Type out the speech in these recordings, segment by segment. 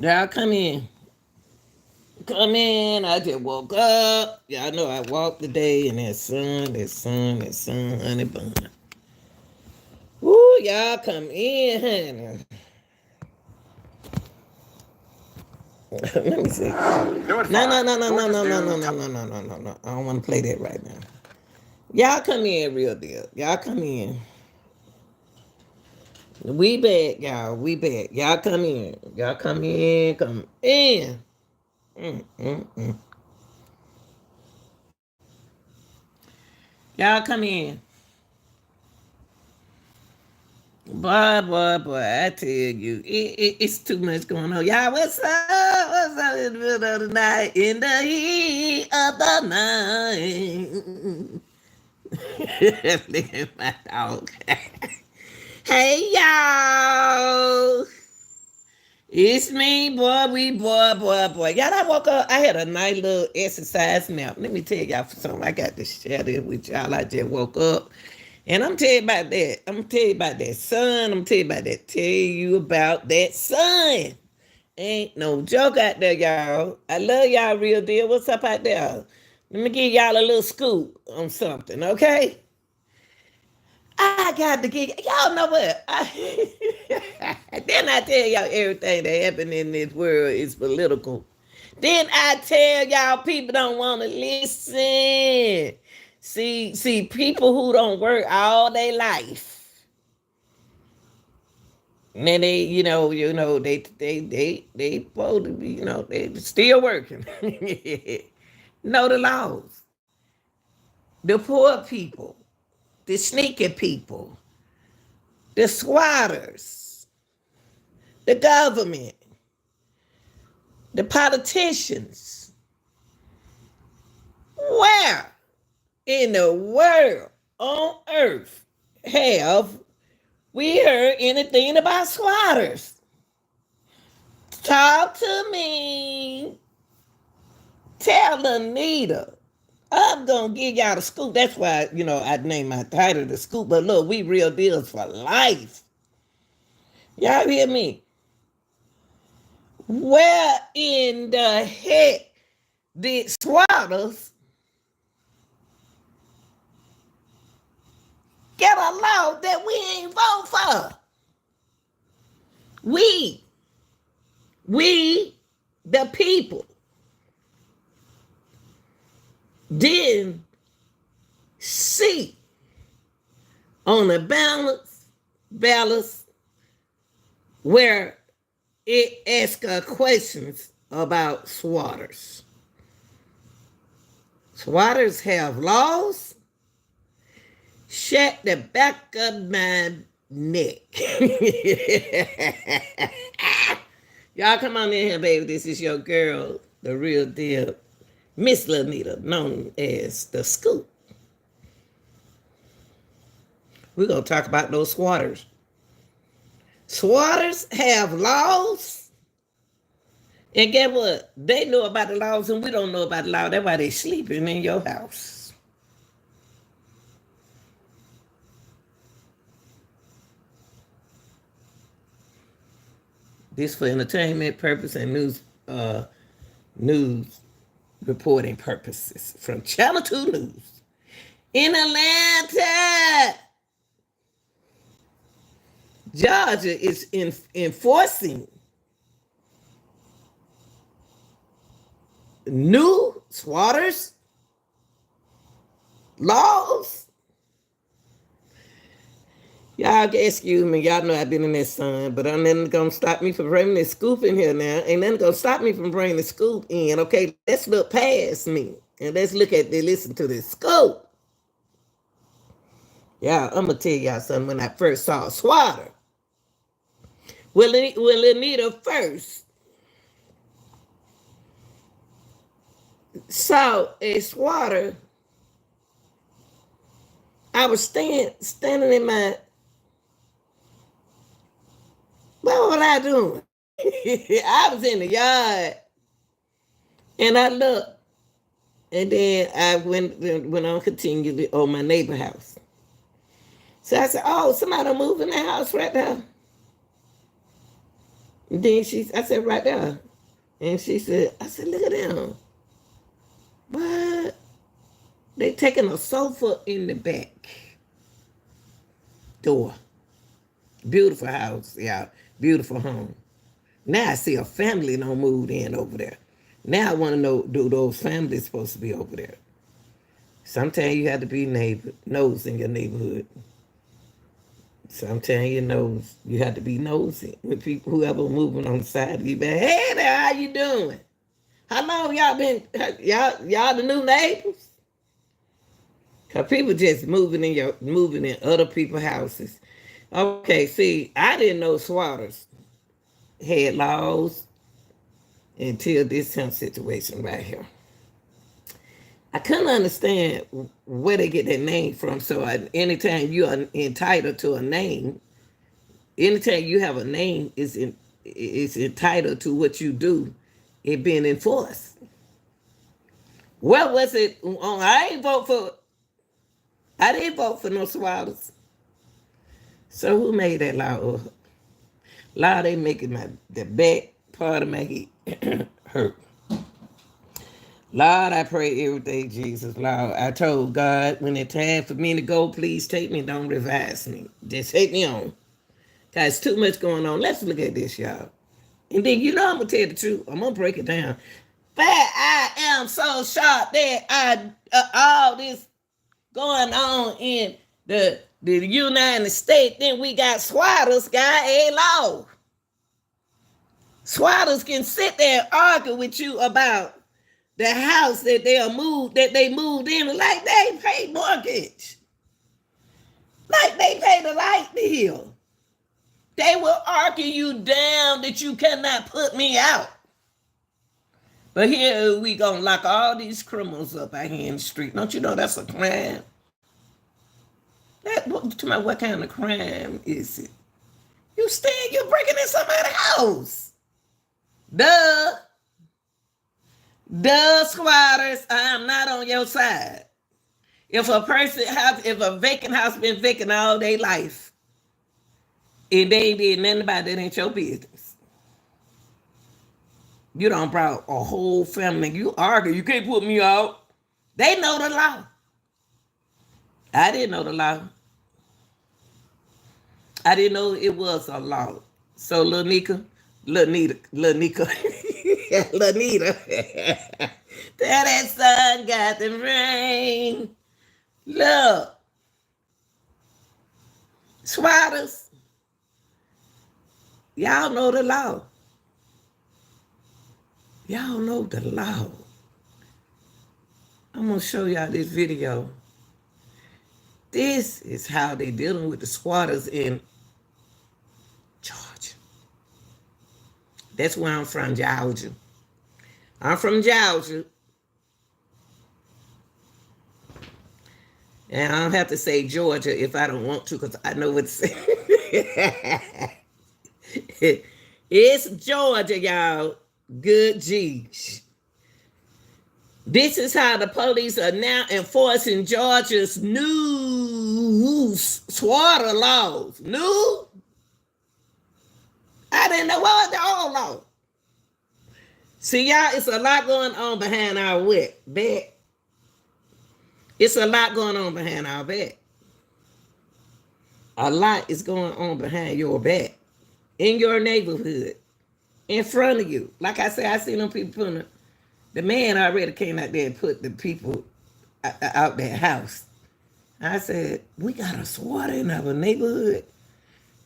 Y'all come in. Come in. I just woke up. Y'all know I walked today and that sun, honey bun. Woo, y'all come in, honey. Let me see. No. I don't want to play that right now. Y'all come in, real deal. Y'all come in. We back, y'all. We back. Y'all come in. Y'all come in. Come in. Mm. Y'all come in. Boy, I tell you, it's too much going on. Y'all, what's up? What's up in the middle of the night? In the heat of the night. Look at my dog. Hey, y'all. It's me, boy. Y'all, I woke up. I had a nice little exercise nap. Let me tell y'all something. I got to share this with y'all. I just woke up. And I'm telling you about that. I'm gonna tell you about that sun. I'm tell you about that. Tell you about that sun. Ain't no joke out there, y'all. I love y'all real deal. What's up out there? Let me give y'all a little scoop on something, okay? I got to get y'all know what. Then I tell y'all everything that happened in this world is political. Then I tell y'all people don't want to listen. See, people who don't work all their life, and then they supposed to be, they still working. Know the laws. The poor people, the sneaky people, the squatters, the government, the politicians. Where in the world on earth have we heard anything about squatters? Talk to me. Tell Anita. I'm gonna give y'all the scoop. That's why, I named my title the scoop. But look, we real deals for life. Y'all hear me? Where in the heck did squatters get a law that we ain't vote for? We, the people, didn't see on the balance where it asks questions about squatters. Squatters have laws. Shut the back of my neck. Y'all come on in here, baby. This is your girl, the real deal, Miss Lanita, known as the Scoop. We're going to talk about those squatters. Squatters have laws. And guess what? They know about the laws and we don't know about the law. That's why they sleeping in your house. This for entertainment purpose and news reporting purposes from Channel 2 News. In Atlanta, Georgia is enforcing new squatters laws. Y'all excuse me. Y'all know I've been in that sun, but ain't nothing gonna stop me from bringing this scoop in here now. Ain't nothing gonna stop me from bringing the scoop in. Okay, let's look past me and let's listen to this scoop. Yeah, I'm gonna tell y'all something. When I first saw a squatter, well, Anita first saw a squatter. I was standing in my. What was I doing? I was in the yard, and I looked, and then I went on continued on my neighbor house. So I said, "Oh, somebody moving the house right now." And then I said, right there. And she said, I said, look at them. What? They taking a sofa in the back door. Beautiful house, y'all. Beautiful home. Now I see a family don't move in over there. Now I want to know, do those families supposed to be over there? Sometimes you have to be nose in your neighborhood. Sometimes you have to be nosy with people, whoever moving on the side of you. But hey there, how you doing? How long y'all been? Y'all the new neighbors? Cause people just moving in other people's houses. Okay, see, I didn't know swatters had laws until this situation right here. I couldn't understand where they get their name from. So anytime you are entitled to a name, anytime you have a name, is entitled to what you do, it being enforced. What was it? I didn't vote for no swatters. So who made that law? Law they making the back part of my head hurt. Lord, I pray every day, Jesus. Lord, I told God, when it's time for me to go, please take me. Don't revise me. Just take me on. Because too much going on. Let's look at this, y'all. And then, I'm going to tell the truth. I'm going to break it down. But I am so shocked that all this going on in the United States, then we got swatters, got a law. Swatters can sit there and argue with you about the house that they moved in, like they pay mortgage, like they pay the light bill. They will argue you down that you cannot put me out. But here we gonna lock all these criminals up out here in the street. Don't you know that's a crime? What kind of crime is it? You're breaking in somebody's house. Duh, squatters, I am not on your side. If a vacant house been vacant all their life, and they ain't did nothing about it, ain't your business. You done brought a whole family. You argue, you can't put me out. They know the law. I didn't know the law. I didn't know it was a law. So Lanita, that sun got the rain. Look, swatters, y'all know the law. Y'all know the law. I'm gonna show y'all this video. This is how they dealing with the squatters in Georgia. That's where I'm from, Georgia. I'm from Georgia. And I don't have to say Georgia if I don't want to, because I know what to say. It's Georgia, y'all. Good G's. This is how the police are now enforcing Georgia's new swatter laws. New? I didn't know what was the old law. See, y'all, it's a lot going on behind our back. It's a lot going on behind our back. A lot is going on behind your back. In your neighborhood. In front of you. Like I said, I seen them people putting the man already came out there and put the people out their house. I said, we got a swatter in our neighborhood.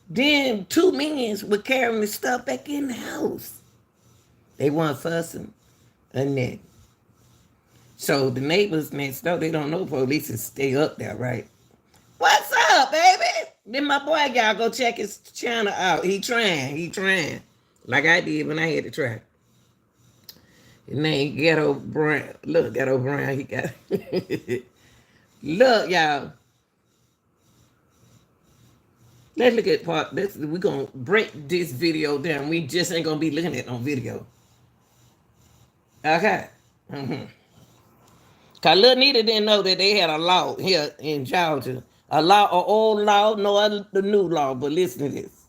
Then 2 men were carrying the stuff back in the house. They weren't fussing and then. So the neighbors next door, they don't know police and stay up there, right? What's up, baby? Then my boy y'all go check his channel out. He trying. Like I did when I had to try. His name Ghetto Brown. Look, Ghetto Brown, he got Look, y'all. Let's look at part. We're going to break this video down. We just ain't going to be looking at no video. Okay. Because Lil Nita didn't know that they had a law here in Georgia. A law, an old law, no other the new law. But listen to this.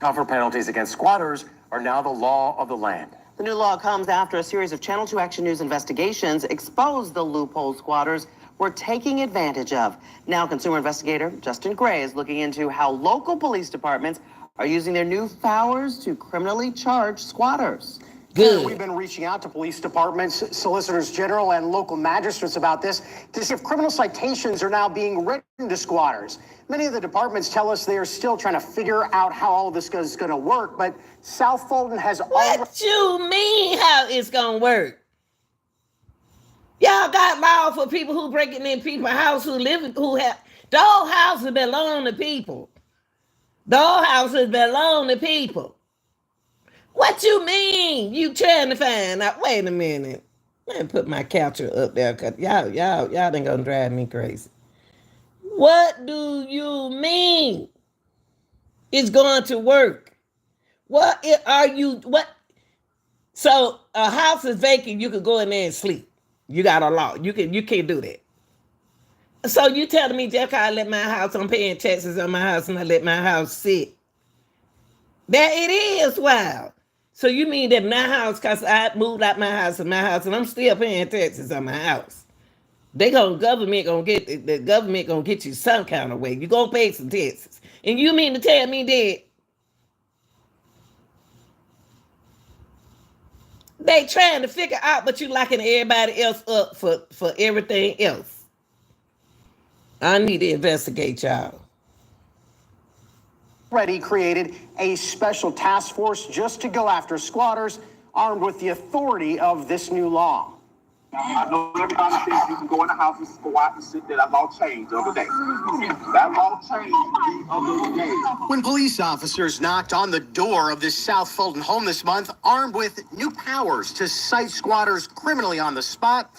Tougher penalties against squatters are now the law of the land. The new law comes after a series of Channel 2 Action News investigations exposed the loophole squatters were taking advantage of. Now, consumer investigator Justin Gray is looking into how local police departments are using their new powers to criminally charge squatters. Good. We've been reaching out to police departments, solicitors general, and local magistrates about this to see if criminal citations are now being written to squatters. Many of the departments tell us they are still trying to figure out how all of this is going to work, but South Fulton has already... What you mean how it's going to work? Y'all got law for people who breaking in people's house, who have... Those houses belong to people. Those houses belong to people. What you mean? You trying to find out? Wait a minute. Let me put my coucher up there, cause y'all ain't gonna drive me crazy. What do you mean it's going to work? What are you? What? So a house is vacant. You could go in there and sleep. You got a law. You can't do that. So you telling me just 'cause I let my house, I'm paying taxes on my house, and I let my house sit? That it is wild. So you mean that my house, cause I moved out my house and I'm still paying taxes on my house. The government gonna get you some kind of way. You gonna pay some taxes. And you mean to tell me that they trying to figure out, but you locking everybody else up for everything else? I need to investigate y'all. Already created a special task force just to go after squatters, armed with the authority of this new law. I know everybody thinks you can go in the house and squat and sit there. That law changed the other day. That law changed the other day. When police officers knocked on the door of this South Fulton home this month, armed with new powers to cite squatters criminally on the spot,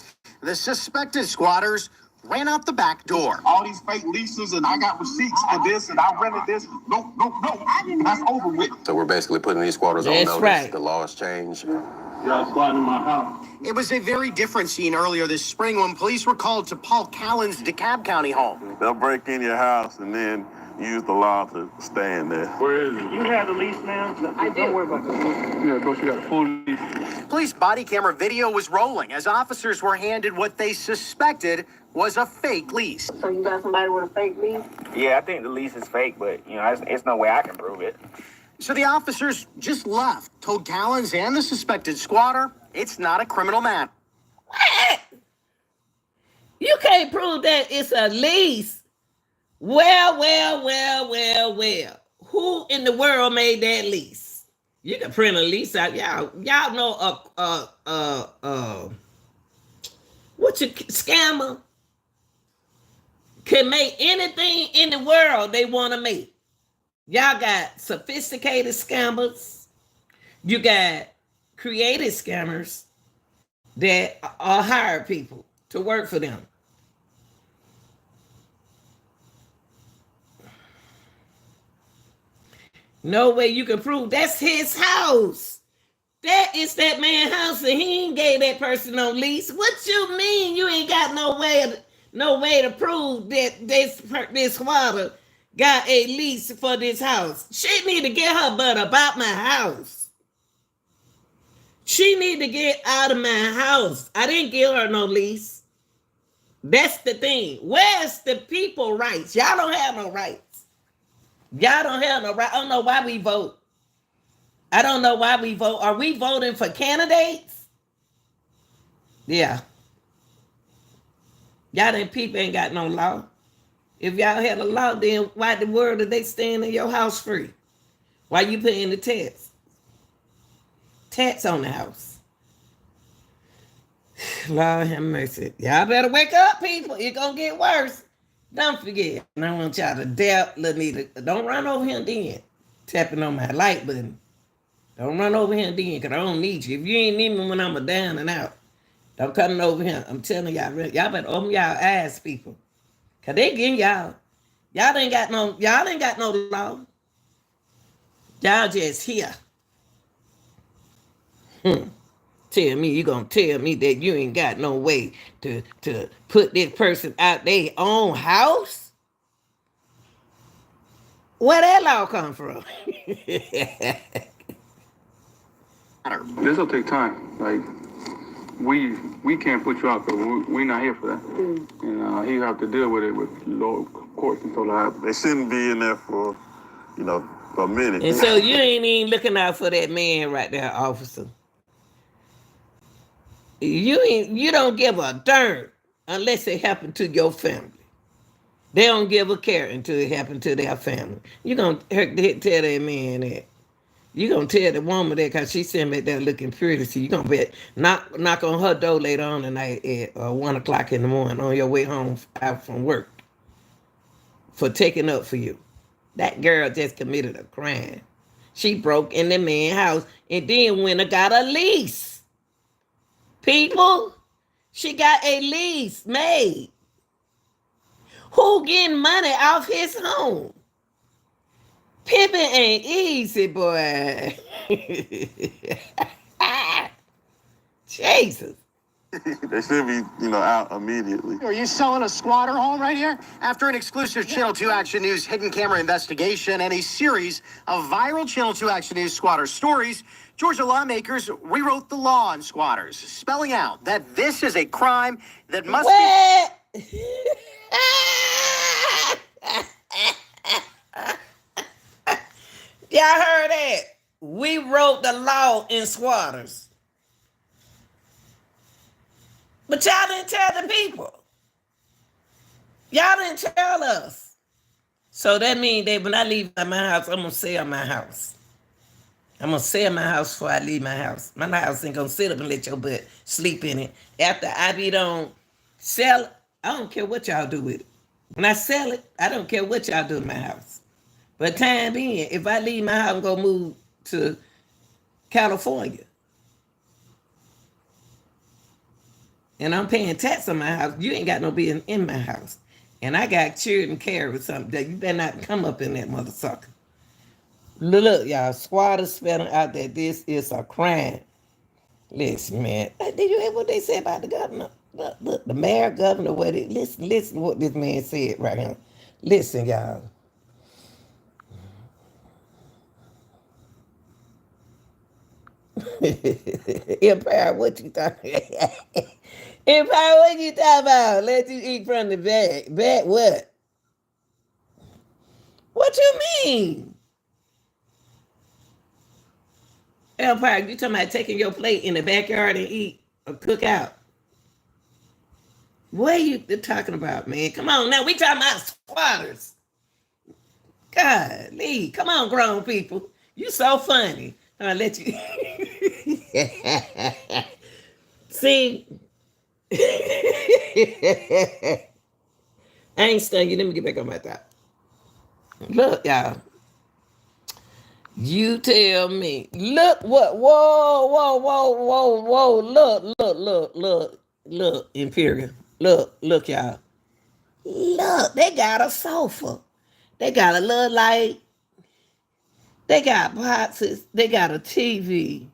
the suspected squatters ran out the back door. All these fake leases, and I got receipts for this, and I rented this. No. That's over with. So we're basically putting these squatters on notice. Right. The laws change. Y'all squatting in my house. It was a very different scene earlier this spring when police were called to Paul Callan's DeKalb County home. They'll break in your house and then use the law to stay in there. Where is it? You have the lease now? I did. Don't worry about the lease. Yeah, but you got a full lease. Police body camera video was rolling as officers were handed what they suspected was a fake lease. So you got somebody with a fake lease? Yeah, I think the lease is fake, but it's no way I can prove it. So the officers just left, told Callens and the suspected squatter it's not a criminal matter. What? You can't prove that it's a lease. Well. Who in the world made that lease? You can print a lease out. Y'all know what you scammer can make anything in the world they want to make. Y'all got sophisticated scammers. You got creative scammers that are hire people to work for them. No way you can prove that's his house. That is that man's house, and he ain't gave that person no lease. What you mean you ain't got no way to prove that this squatter got a lease for this house? She need to get her butt about my house. She need to get out of my house. I didn't give her no lease. That's the thing. Where's the people rights? Y'all don't have no rights. Y'all don't have no right. I don't know why we vote. I don't know why we vote. Are we voting for candidates? Yeah. Y'all them people ain't got no law. If y'all had a law, then why the world are they staying in your house free? Why you paying the tax? Tax on the house. Lord have mercy. Y'all better wake up, people. It's gonna get worse. Don't forget. And I want y'all to doubt Lanita. Don't run over here then. Tapping on my light button. Don't run over here then, because I don't need you. If you ain't need me when I'm a down and out, don't come over here. I'm telling y'all, y'all better open y'all eyes, people. Because they getting y'all. Y'all ain't got no law. Y'all just here. Tell me, you gonna tell me that you ain't got no way to put this person out their own house? Where that law come from? This will take time. Like we can't put you out there. We're not here for that. And he have to deal with it with lower courts and so that. They shouldn't be in there for, a minute. And so you ain't even looking out for that man right there, officer. You don't give a darn unless it happened to your family. They don't give a care until it happened to their family. You gonna tell that man that. You gonna tell the woman that because she sitting back there looking pretty. So you gonna bet knock on her door later on tonight at 1 o'clock in the morning on your way home out from work for taking up for you. That girl just committed a crime. She broke in the man's house and then went and got a lease. People, she got a lease made. Who getting money off his home? Pimping ain't easy, boy. Jesus. They should be, out immediately. Are you selling a squatter home right here? After an exclusive Channel 2 Action News hidden camera investigation and a series of viral Channel 2 Action News squatter stories, Georgia lawmakers rewrote the law on squatters, spelling out that this is a crime that must be... Y'all heard that? We wrote the law in squatters. But y'all didn't tell the people. Y'all didn't tell us. So that means that when I leave my house, I'm going to sell my house. I'm going to sell my house before I leave my house. My house ain't going to sit up and let your butt sleep in it. After I be done sell it, I don't care what y'all do with it. When I sell it, I don't care what y'all do in my house. But time being, if I leave my house and go move to California, and I'm paying tax on my house, you ain't got no business in my house. And I got children carry something that you better not come up in that mother sucker. Look, y'all, squatters spelling out that this is a crime. Listen, man, did you hear what they said about the governor? Look, the mayor, governor, listen what this man said right here. Listen, y'all. Empire, what you talking about? Empire, what you talking about? Let you eat from the bag. Bag what? What you mean? Empire, you talking about taking your plate in the backyard and eat or cook out? What are you talking about, man? Come on now, we talking about squatters. God, Lee, come on, grown people. You so funny. I'll let you. See? I ain't stunned you. Let me get back on my top. Look, y'all. You tell me. Look what? Whoa. Look, Imperial. Look, y'all. Look, they got a sofa. They got a little light. They got boxes. They got a TV.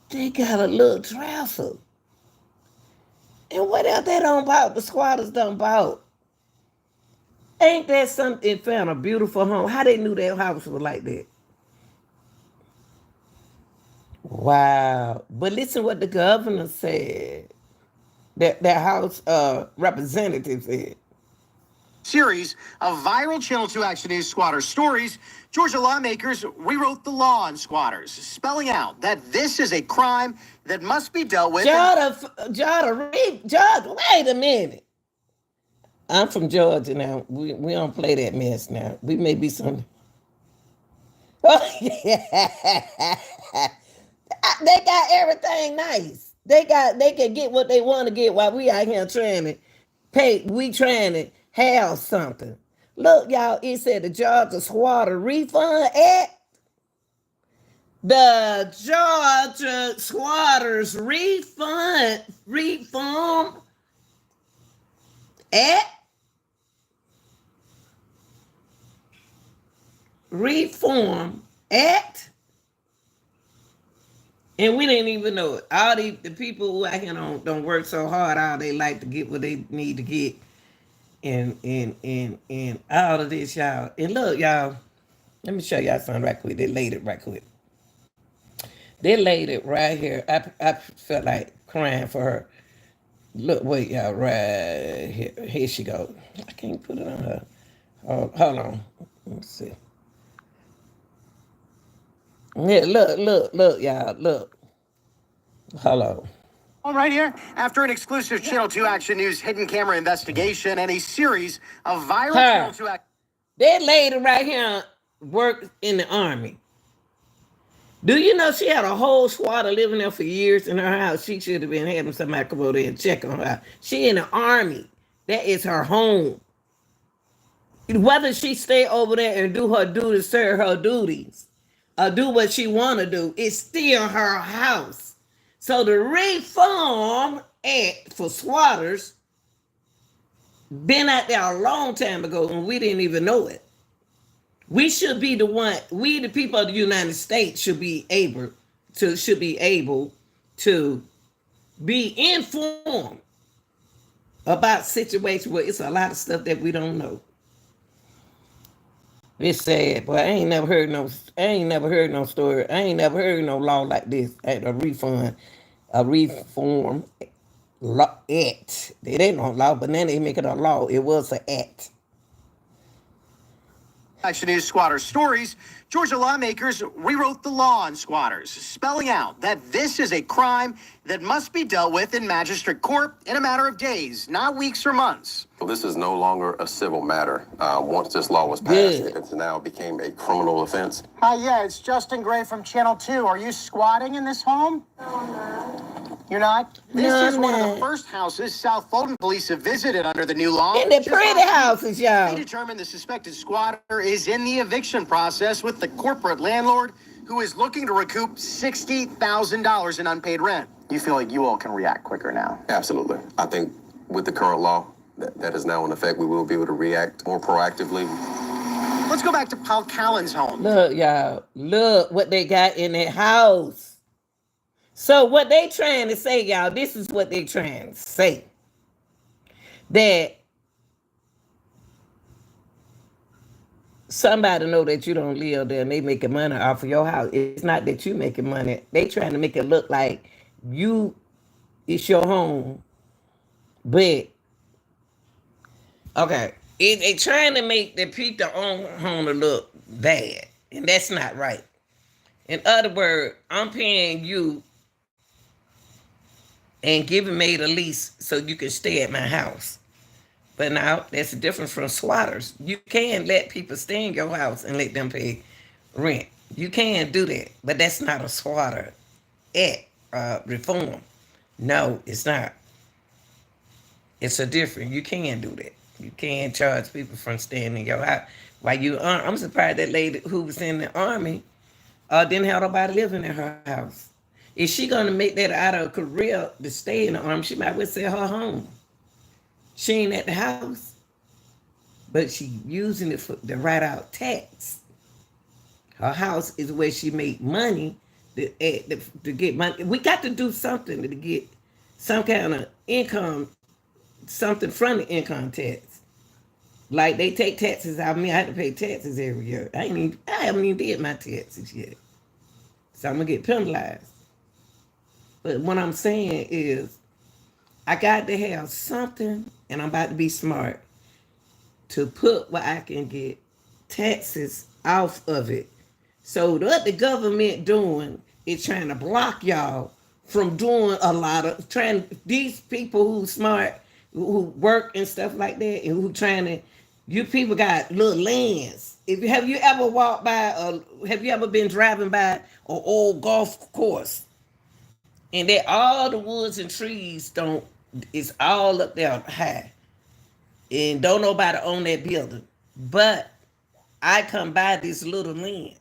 They got a little dresser. And what else they don't bought? The squatters done bought. Ain't that something? Found a beautiful home. How they knew their house was like that? Wow. But listen what the governor said. That House representative said. Series of viral Channel 2 Action News squatter stories, Georgia lawmakers rewrote the law on squatters, spelling out that this is a crime that must be dealt with. Georgia, wait a minute. I'm from Georgia now. We don't play that mess now. We may be some. Oh, yeah. They got everything nice. They can get what they want to get while we out here trying to pay. We trying to have something. Look, y'all, it said the Georgia Squatter Refund Act. The Georgia Squatters Reform Act. Reform Act. And we didn't even know it. All the people who out here don't work so hard all they like to get what they need to get. and all of this, y'all. And look, y'all, let me show y'all something right quick. They laid it right quick. They laid it right here. I felt like crying for her. Look, wait, y'all, right here. Here she go. I can't put it on her. Hold on. Let's see. Yeah, look, y'all, look. Hold on. All right here, after an exclusive Channel 2 Action News hidden camera investigation and a series of viral Channel 2 Action... That lady right here worked in the Army. Do you know she had a whole squatter living there for years in her house? She should have been having somebody come over there and check on her. She in the Army. That is her home. Whether she stay over there and do her duties, serve her duties, or do what she want to do, it's still her house. So the Reform Act for squatters been out there a long time ago, and we didn't even know it. We should be the one. We, the people of the United States, should be able to be informed about situations where it's a lot of stuff that we don't know. It's sad, but I ain't never heard no story. I ain't never heard no law like this at a reform law act. It ain't no law, but then they make it a law. It was an act. Action News squatter stories. Georgia lawmakers rewrote the law on squatters, spelling out that this is a crime that must be dealt with in magistrate court in a matter of days, not weeks or months. So this is no longer a civil matter. Once this law was passed, it now became a criminal offense. Hi, yeah, it's Justin Gray from Channel 2. Are you squatting in this home? You're not? This is one of the first houses South Fulton police have visited under the new law. In the pretty houses, y'all. They determined the suspected squatter is in the eviction process with the corporate landlord who is looking to recoup $60,000 in unpaid rent. You feel like you all can react quicker now? Absolutely. I think with the current law that is now in effect, we will be able to react more proactively. Let's go back to Paul Callen's home. Look, y'all. Look what they got in that house. So what they trying to say, y'all, this is what they trying to say. That somebody know that you don't live there and they making money off of your house. It's not that you making money. They trying to make it look like it's your home. But, okay, they trying to make the people own home to look bad. And that's not right. In other words, I'm paying you and giving me the lease so you can stay at my house. But now, that's the difference from squatters. You can let people stay in your house and let them pay rent. You can do that, but that's not a squatter act reform. No, it's not. It's a different. You can do that. You can charge people from staying in your house. I'm surprised that lady who was in the Army didn't have nobody living in her house. If she gonna make that out of a career to stay in the Army, she might well sell her home. She ain't at the house, but she using it to write out tax. Her house is where she make money to get money. We got to do something to get some kind of income, something from the income tax. Like they take taxes out of me. I have to pay taxes every year. I haven't even did my taxes yet. So I'm gonna get penalized. But what I'm saying is, I got to have something, and I'm about to be smart, to put where I can get taxes off of it. So what the government doing is trying to block y'all from doing these people who smart, who work and stuff like that, and who you people got little lands. Have you ever walked by, have you ever been driving by an old golf course? And that all the woods and trees it's all up there high. And don't nobody own that building. But I come buy this little land.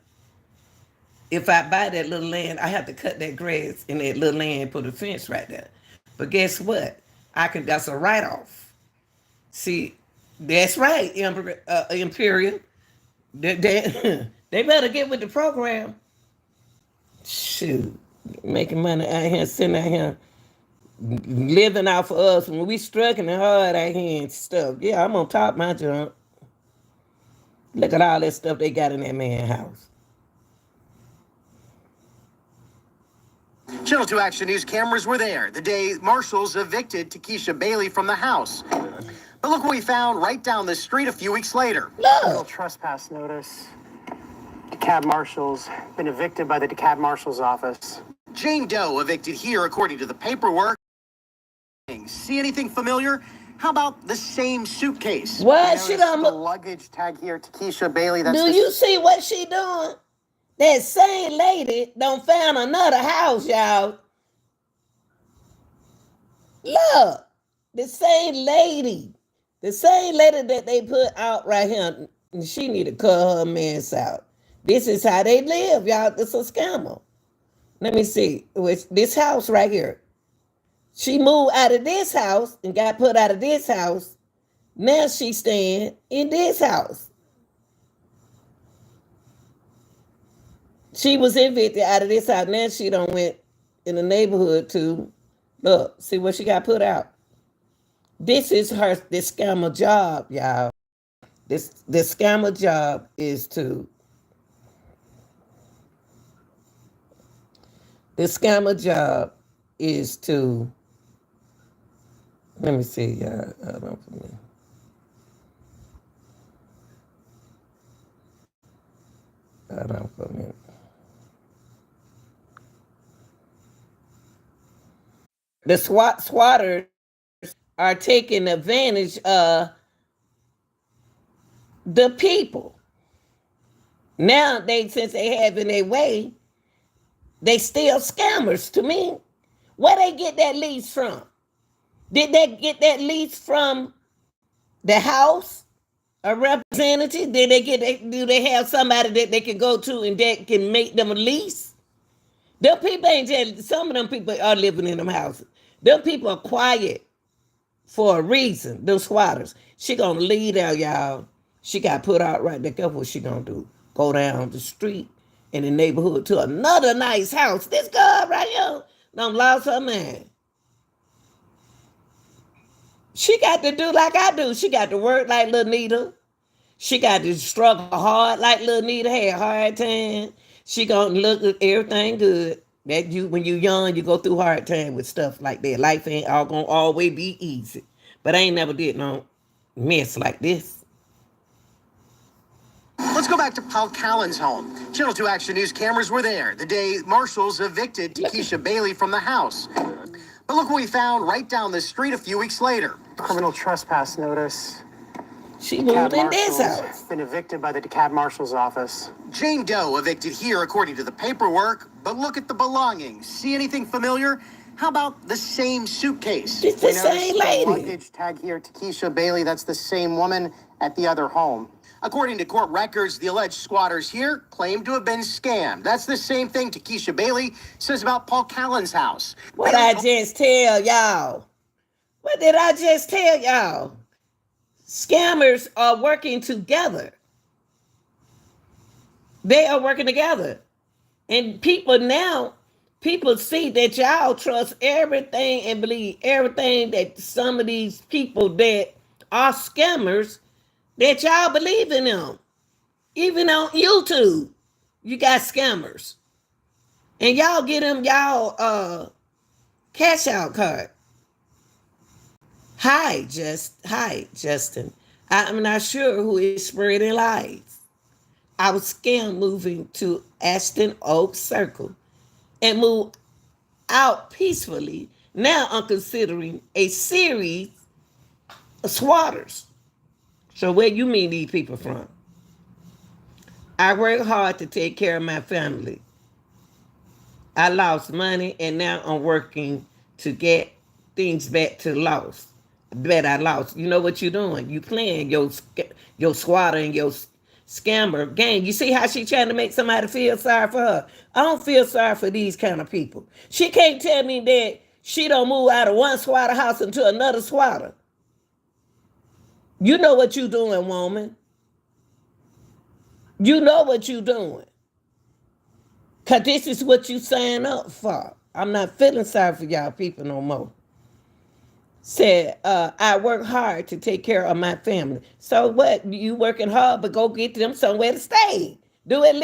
If I buy that little land, I have to cut that grass in that little land and put a fence right there. But guess what? That's a write-off. See, that's right, Imperial. They better get with the program. Shoot. Making money out here, sitting out here living off of us when we struggling hard out here and stuff. Yeah, I'm on top of my junk. Look at all that stuff they got in that man's house. Channel 2 Action News cameras were there the day marshals evicted Takesha Bailey from the house. But look what we found right down the street a few weeks later. Look. Trespass notice. DeKalb marshals been evicted by the DeKalb marshal's office. Jane Doe evicted here according to the paperwork. See anything familiar? How about the same suitcase? What? She don't the luggage tag here, Takesha Bailey. That's Do you see what she doing? That same lady done found another house, y'all. Look, the same lady that they put out right here, she need to cut her mess out. This is how they live, y'all. It's a scammer. Let me see. It's this house right here. She moved out of this house and got put out of this house. Now she's staying in this house. She was evicted out of this house. Now she done went in the neighborhood to look, see what she got put out. This is this scammer job, y'all. This scammer job is to let me see, y'all. Hold on for me. Hold on for a minute. The swatters are taking advantage of the people. Now since they have in their way, they still scammers to me. Where they get that lease from? Did they get that lease from the House, a representative? Do they have somebody that they can go to and that can make them a lease? Them people ain't just, some of them people are living in them houses. Them people are quiet for a reason, them squatters. She gonna leave out, y'all. She got put out right there. Guess what she gonna do? Go down the street in the neighborhood to another nice house. This girl right here done lost her man. She got to do like I do. She got to work like Lil Nita. She got to struggle hard like Lil Nita had a hard time. She gonna look at everything good. When you young, you go through hard time with stuff like that. Life ain't all gonna always be easy. But I ain't never did no mess like this. Let's go back to Paul Callen's home. Channel 2 Action News cameras were there the day marshals evicted Takesha Bailey from the house. But look what we found right down the street a few weeks later. Criminal trespass notice. She moved in this house. Been evicted by the DeKalb marshal's office. Jane Doe evicted here according to the paperwork, but look at the belongings. See anything familiar? How about the same suitcase? It's the same lady. The luggage tag here, Takesha Bailey. That's the same woman at the other home. According to court records, the alleged squatters here claim to have been scammed. That's the same thing Takesha Bailey says about Paul Callen's house. What I just tell y'all? What did I just tell y'all? Scammers are working together. They are working together. And people see that y'all trust everything and believe everything that some of these people that are scammers, that y'all believe in them. Even on YouTube, you got scammers. And y'all get them y'all cash out card. Hi, Justin. I'm not sure who is spreading lies. I was scammed moving to Ashton Oak Circle and moved out peacefully. Now I'm considering a series of swatters. So where you meet these people from? I work hard to take care of my family. I lost money and now I'm working to get things back to loss. Bet I lost. You know what you're doing? You playing your squatter and your scammer game. You see how she trying to make somebody feel sorry for her? I don't feel sorry for these kind of people. She can't tell me that she don't move out of one squatter house into another squatter. You know what you doing, woman. You know what you doing. Because this is what you sign up for. I'm not feeling sorry for y'all people no more. Said, I work hard to take care of my family. So what? You working hard, but go get them somewhere to stay. Do it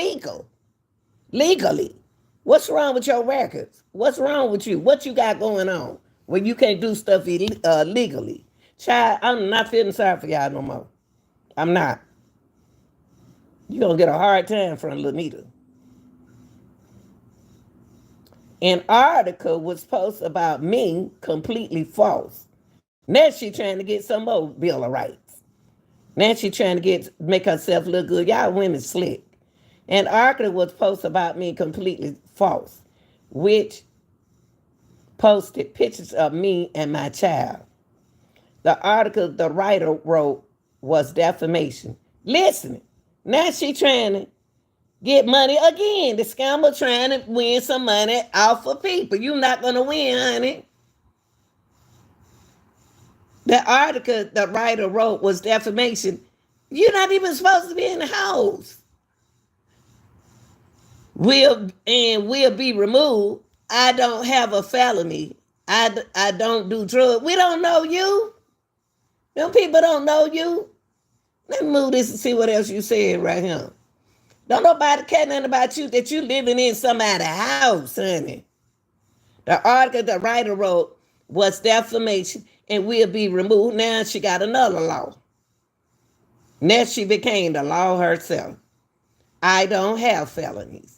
legally. What's wrong with your records? What's wrong with you? What you got going on when you can't do stuff legally? Child, I'm not feeling sorry for y'all no more. I'm not. You're going to get a hard time from Lanita. An article was posted about me, completely false. Now she trying to get some more Bill of Rights. Now she trying to make herself look good. Y'all women slick. An article was posted about me, completely false, which posted pictures of me and my child. The article the writer wrote was defamation. Listen, now she trying to get money again. The scammer trying to win some money off of people. You're not going to win, honey. The article the writer wrote was defamation. You're not even supposed to be in the house. Will be removed. I don't have a felony. I don't do drugs. We don't know you. Them people don't know you. Let me move this and see what else you said right here. Don't nobody care nothing about you that you living in somebody's house, honey. The article the writer wrote was defamation and will be removed. Now she got another law. Now she became the law herself. I don't have felonies.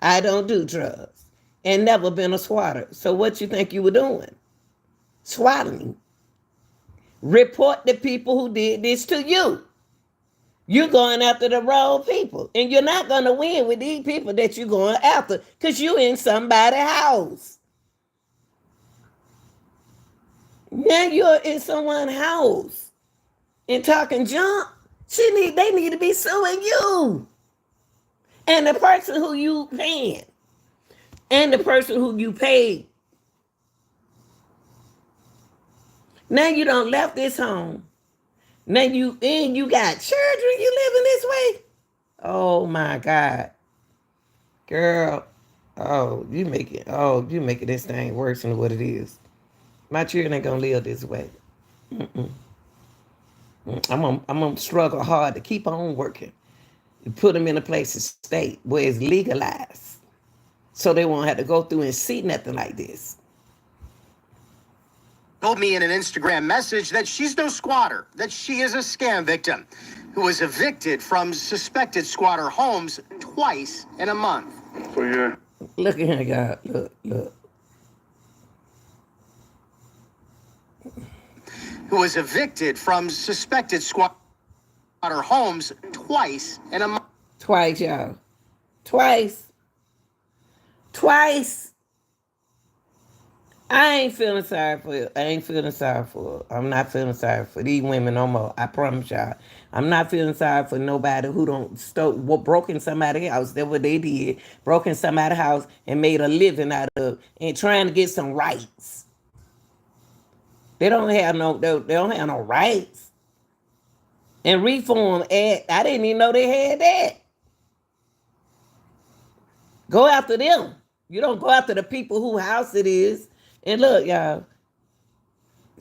I don't do drugs. And never been a squatter. So what you think you were doing? Swatting. Report the people who did this to you. You're going after the wrong people. And you're not going to win with these people that you're going after because you're in somebody's house. Now you're in someone's house and talking junk. They need to be suing you. And the person who you paying. And the person who you paid. Now you done left this home. Now you got children, you living this way? Oh my God. Girl, you making this thing worse than what it is. My children ain't gonna live this way. I'm gonna struggle hard to keep on working. And put them in a place to stay where it's legalized. So they won't have to go through and see nothing like this. Told me in an Instagram message that she's no squatter, that she is a scam victim who was evicted from suspected squatter homes twice in a month. So yeah. Look at her, y'all. Look. Who was evicted from suspected squatter homes twice in a month. Twice, y'all. Twice. I ain't feeling sorry for you. I'm not feeling sorry for these women no more. I promise y'all. I'm not feeling sorry for nobody who broke in somebody's house. That's what they did. Broke in somebody's house and made a living out of and trying to get some rights. They don't have no rights. And Reform Act, I didn't even know they had that. Go after them. You don't go after the people whose house it is. And look, y'all,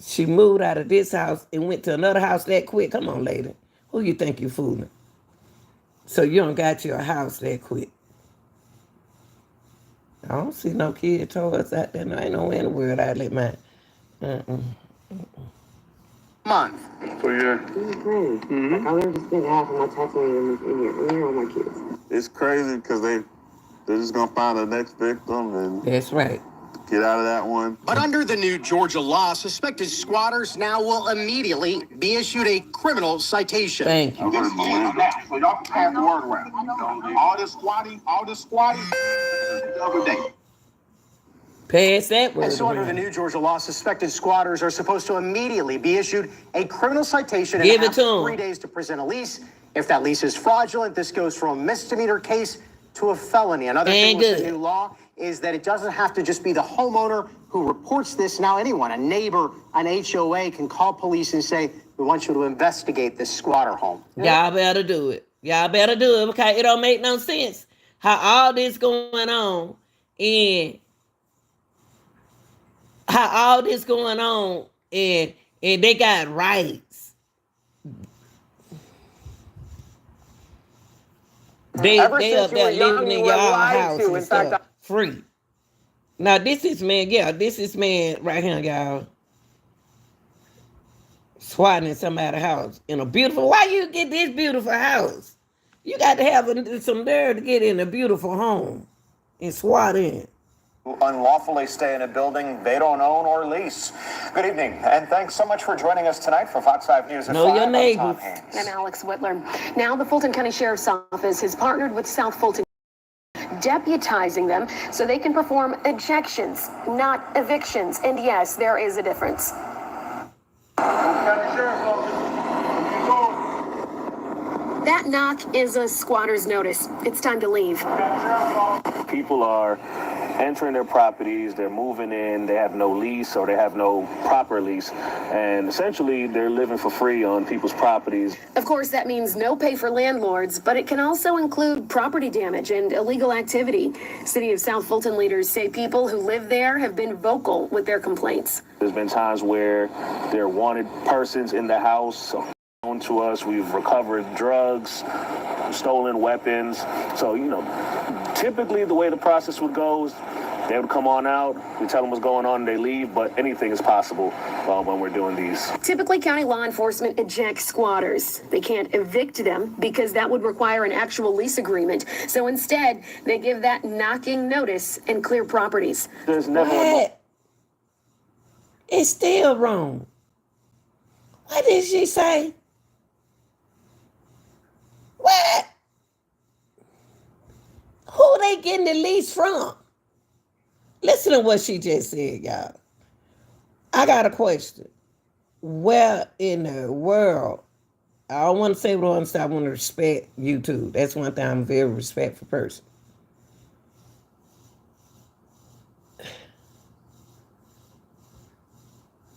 she moved out of this house and went to another house that quick. Come on, lady. Who you think you fooling? So you don't got your house that quick. I don't see no kid toys out there. No, ain't nowhere in the world I'd let mine. Month. So yeah. It's crazy. I literally just spent half of my tax money in here on my kids. It's crazy because they're just gonna find the next victim and That's right. get out of that one. But under the new Georgia law, suspected squatters now will immediately be issued a criminal citation. Thank you. So y'all can pass the word around. All this squatting, the other day. Pass that word And so under around. the new Georgia law, suspected squatters are supposed to immediately be issued a criminal citation Give and it to 'em. 3 days to present a lease. If that lease is fraudulent, this goes from a misdemeanor case to a felony. Another thing Ain't with the good. new law is that it doesn't have to just be the homeowner who reports this. Now anyone, a neighbor, an HOA can call police and say, we want you to investigate this squatter home. Y'all better do it. Y'all better do it because it don't make no sense how all this going on and they got rights. They Ever up since you there were young, living you in were y'all lied house to. and In fact, stuff free. Now this is man, this is man right here, y'all. Swatting in somebody's house in a beautiful. Why you get this beautiful house? You got to have some nerve to get in a beautiful home and swat in. Unlawfully stay in a building they don't own or lease. Good evening, and thanks so much for joining us tonight for Fox 5 News at Know 5. your I'm neighbors. Tom Haynes. I'm Alex Whitler. Now the Fulton County Sheriff's Office has partnered with South Fulton, deputizing them so they can perform ejections, not evictions. And yes, there is a difference. That knock is a squatter's notice. It's time to leave. People are entering their properties, they're moving in, they have no lease or they have no proper lease, and essentially they're living for free on people's properties. Of course, that means no pay for landlords, but it can also include property damage and illegal activity. City of South Fulton leaders say people who live there have been vocal with their complaints. There's been times where there are wanted persons in the house. Known to us, we've recovered drugs, stolen weapons. So, typically the way the process would go is they would come on out, we tell them what's going on, and they leave, but anything is possible when we're doing these. Typically, county law enforcement ejects squatters. They can't evict them because that would require an actual lease agreement. So instead, they give that knocking notice and clear properties. There's never What? It's still wrong. What did she say? What? Who they getting the lease from? Listen to what she just said, y'all. I got a question. Where in the world? I don't want to say what I'm saying. I want to respect you too. That's one thing. I'm a very respectful person.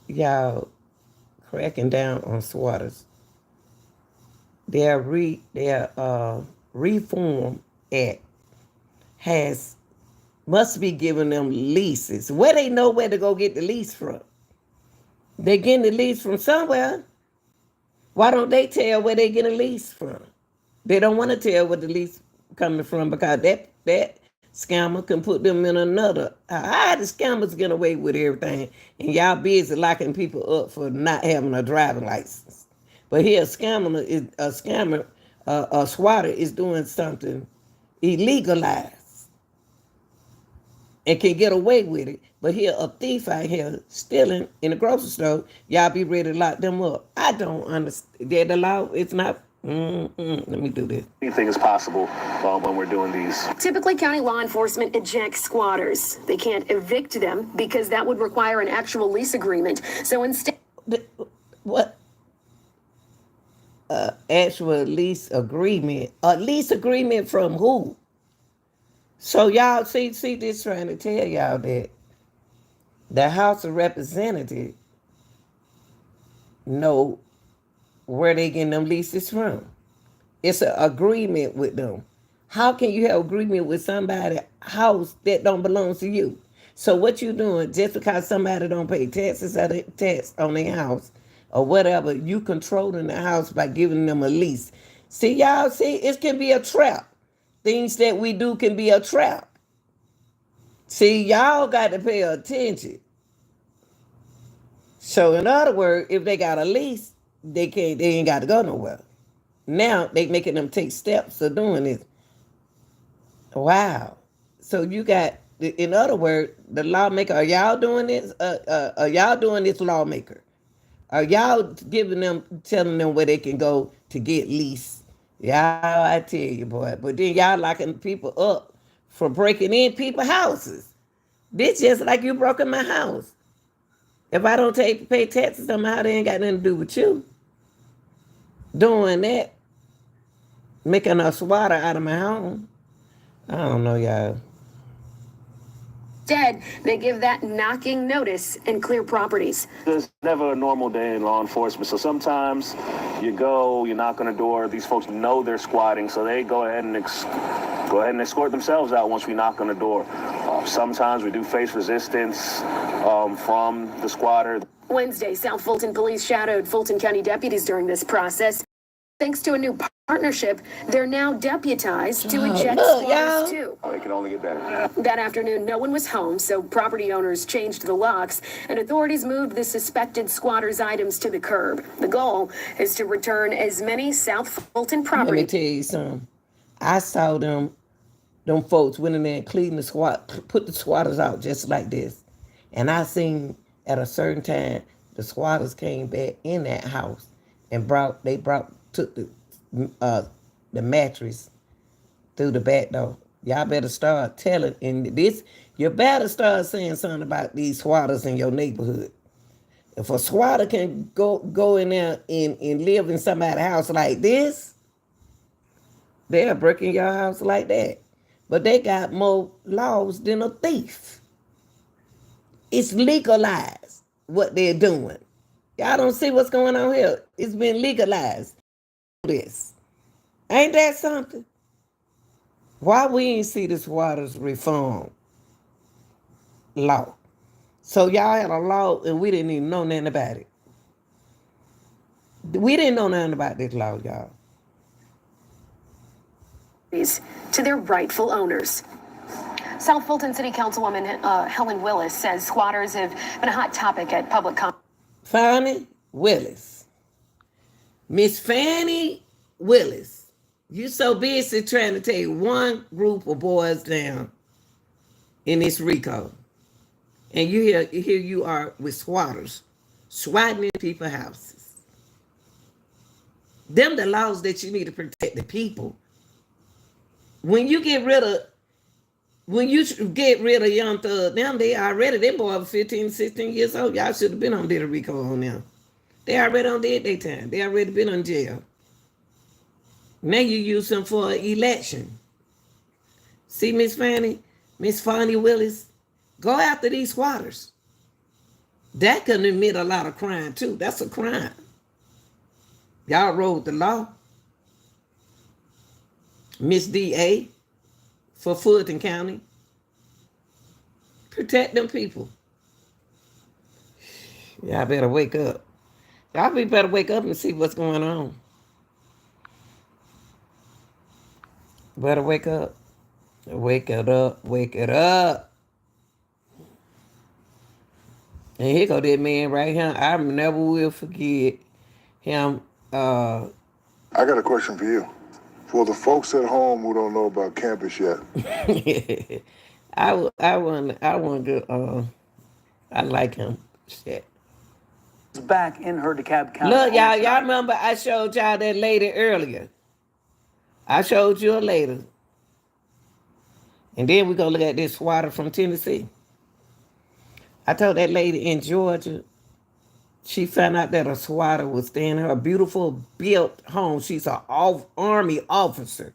Y'all cracking down on squatters. Their Reform Act must be giving them leases. Where they know where to go get the lease from? They getting the lease from somewhere. Why don't they tell where they get a lease from? They don't want to tell where the lease coming from because that scammer can put them in another. How the scammers get away with everything and y'all busy locking people up for not having a driving license? But here a squatter is doing something illegalized and can get away with it. But here a thief out here stealing in the grocery store, y'all be ready to lock them up. I don't understand. The law, it's not. Let me do this. anything is possible when we're doing these. Typically, county law enforcement ejects squatters. They can't evict them because that would require an actual lease agreement. So instead... What? Actual lease agreement. A lease agreement from who? So y'all see this trying to tell y'all that the House of Representatives know where they getting them leases from. It's an agreement with them. How can you have agreement with somebody's house that don't belong to you? So what you doing, just because somebody don't pay taxes or tax on their house or whatever, you controlling the house by giving them a lease. See, y'all, it can be a trap. Things that we do can be a trap. See, y'all got to pay attention. So in other words, if they got a lease, they ain't got to go nowhere. Now they making them take steps of doing this. Wow. So you got, in other words, the lawmaker, are y'all doing this? Are y'all doing this, lawmaker? Are y'all telling them where they can go to get lease? Y'all, I tell you, boy. But then y'all locking people up for breaking in people's houses. This just like you broke in my house. If I don't pay taxes somehow, they ain't got nothing to do with you. Doing that, making a swatter out of my home. I don't know, y'all. Instead, they give that knocking notice and clear properties. There's never a normal day in law enforcement. So sometimes you knock on the door. These folks know they're squatting, so they go ahead and escort themselves out once we knock on the door. Sometimes we do face resistance from the squatter. Wednesday, South Fulton police shadowed Fulton County deputies during this process. Thanks to a new partnership, they're now deputized to eject squatters too. It can only get better. That afternoon, no one was home, so property owners changed the locks, and authorities moved the suspected squatters' items to the curb. The goal is to return as many South Fulton Let property. me tell you something. I saw them folks went in there and cleaned put the squatters out just like this. And I seen at a certain time, the squatters came back in that house and took the mattress through the back door. Y'all better start telling, you better start saying something about these squatters in your neighborhood. If a squatter can go in there and live in somebody's house like this, they'll break in your house like that. But they got more laws than a thief. It's legalized what they're doing. Y'all don't see what's going on here. It's been legalized. This. Ain't that something? Why we ain't see the squatters reform law? So y'all had a law and we didn't even know nothing about it. We didn't know nothing about this law, y'all. To their rightful owners. South Fulton City Councilwoman Helen Willis says squatters have been a hot topic at public comment. Fannie Willis. Miss Fannie Willis, you so busy trying to take one group of boys down in this RICO. And here you are with squatters, swatting in people's houses. Them the laws that you need to protect the people. When you get rid of Young Thug, them boys 15, 16 years old. Y'all should have been on did a RICO on them. They already on their time. They already been on jail. Now you use them for an election. See, Miss Fannie Willis, go after these squatters. That can admit a lot of crime too. That's a crime. Y'all wrote the law. Miss DA for Fulton County. Protect them people. Y'all better wake up. Y'all better wake up and see what's going on. Better wake up. Wake it up. Wake it up. And here go that man right here. I never will forget him. I got a question for you. For the folks at home who don't know about campus yet. I like him. Shit. Back in her DeKalb County. Look, y'all remember I showed y'all that lady earlier. I showed you her later. And then we're going to look at this squatter from Tennessee. I told that lady in Georgia, she found out that a squatter was staying in her beautiful built home. She's an Army officer.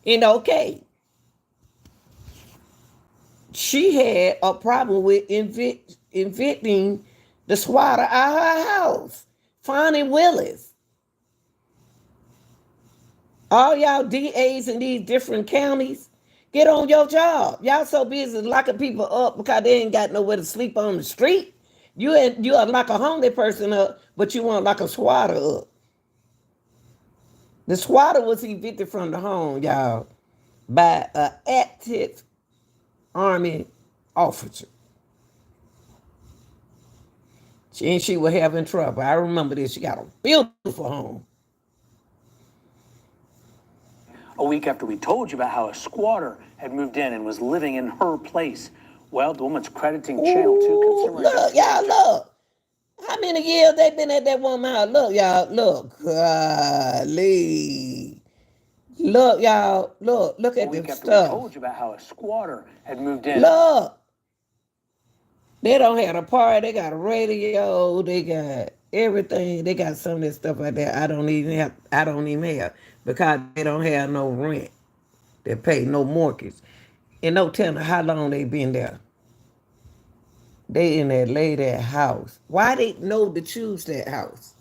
And okay, she had a problem with evicting the squatter out of her house. Fannie Willis. All y'all DAs in these different counties, get on your job. Y'all so busy locking people up because they ain't got nowhere to sleep on the street. You are lock a hungry person up, but you want to lock a squatter up. The squatter was evicted from the home, y'all, by an active Army officer. She was having trouble. I remember this. She got a beautiful home. A week after we told you about how a squatter had moved in and was living in her place. Well, the woman's crediting Channel 2 consumer. Look, y'all, look. How many years they been at that woman's house? Look, y'all, look. Golly. Look, y'all, look at this stuff. We told you about how a squatter had moved in. Look. They don't have a party. They got a radio. They got everything. They got some of this stuff like that. I don't even have because they don't have no rent. They pay no mortgage. And no telling how long they been there. They in that lady house. Why they know to choose that house?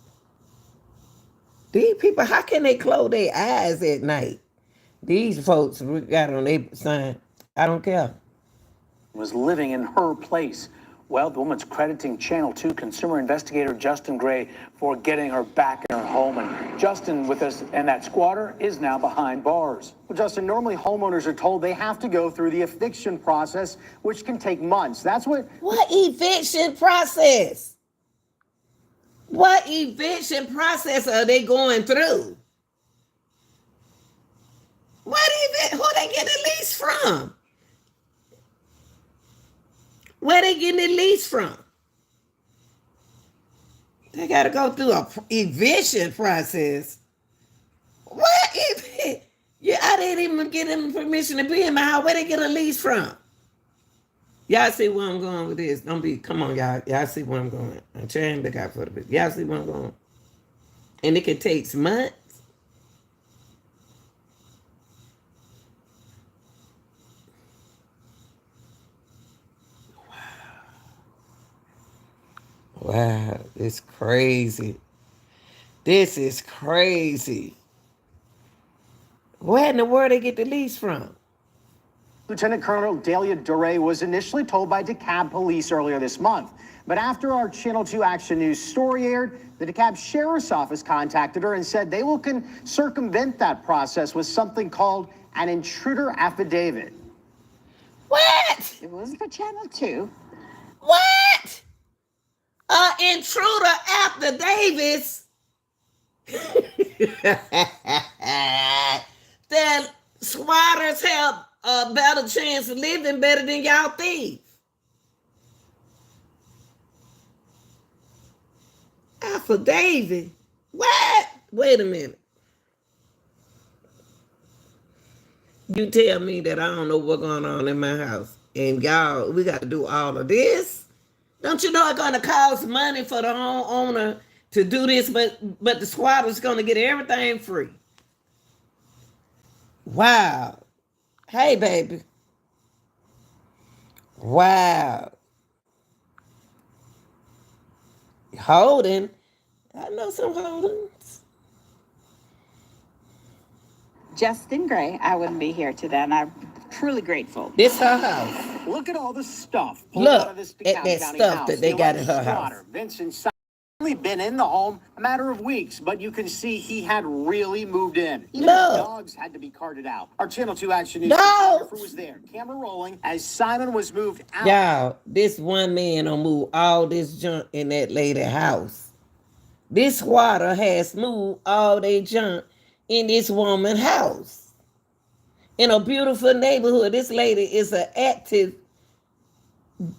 These people, how can they close their eyes at night? These folks got on their sign, I don't care. was living in her place. Well, the woman's crediting Channel 2 consumer investigator Justin Gray for getting her back in her home. And Justin with us, and that squatter is now behind bars. Well, Justin, normally homeowners are told they have to go through the eviction process, which can take months. That's what eviction process? What eviction process are they going through? Who they get the lease from? Where they getting the lease from? They got to go through a eviction process. What? Yeah, I didn't even get them permission to be in my house. Where they get a lease from? Y'all see where I'm going with this? Come on, y'all. Y'all see where I'm going. I'm trying to look out for the bitch. Y'all see where I'm going? And it can take months. Wow, it's crazy. This is crazy. Where in the world they get the lease from? Lieutenant Colonel Delia Duray was initially told by DeKalb police earlier this month. But after our Channel 2 Action News story aired, the DeKalb Sheriff's Office contacted her and said they will circumvent that process with something called an intruder affidavit. What? It was for Channel 2. What? Intruder after Davis. Then squatters have a better chance of living better than y'all thieves. Affidavit? What? Wait a minute. You tell me that I don't know what's going on in my house. And y'all, we got to do all of this? Don't you know it's going to cost money for the homeowner to do this, but the squatter's going to get everything free? Wow. Hey, baby. Wow. Holding. I know some Holdens. Justin Gray, I wouldn't be here today, and I'm truly grateful. This her house. Look at all the stuff pulled Look out of this at that County stuff house. that they The got in her alleged house. squatter, Vincent Simon, only been in the home a matter of weeks, but you can see he had really moved in. Even his dogs had to be carted out. Our Channel 2 Action News photographer was there, camera rolling, as Simon was moved out. Y'all, this one man will move all this junk in that lady house. This squatter has moved all their junk in this woman's house. In a beautiful neighborhood, this lady is an active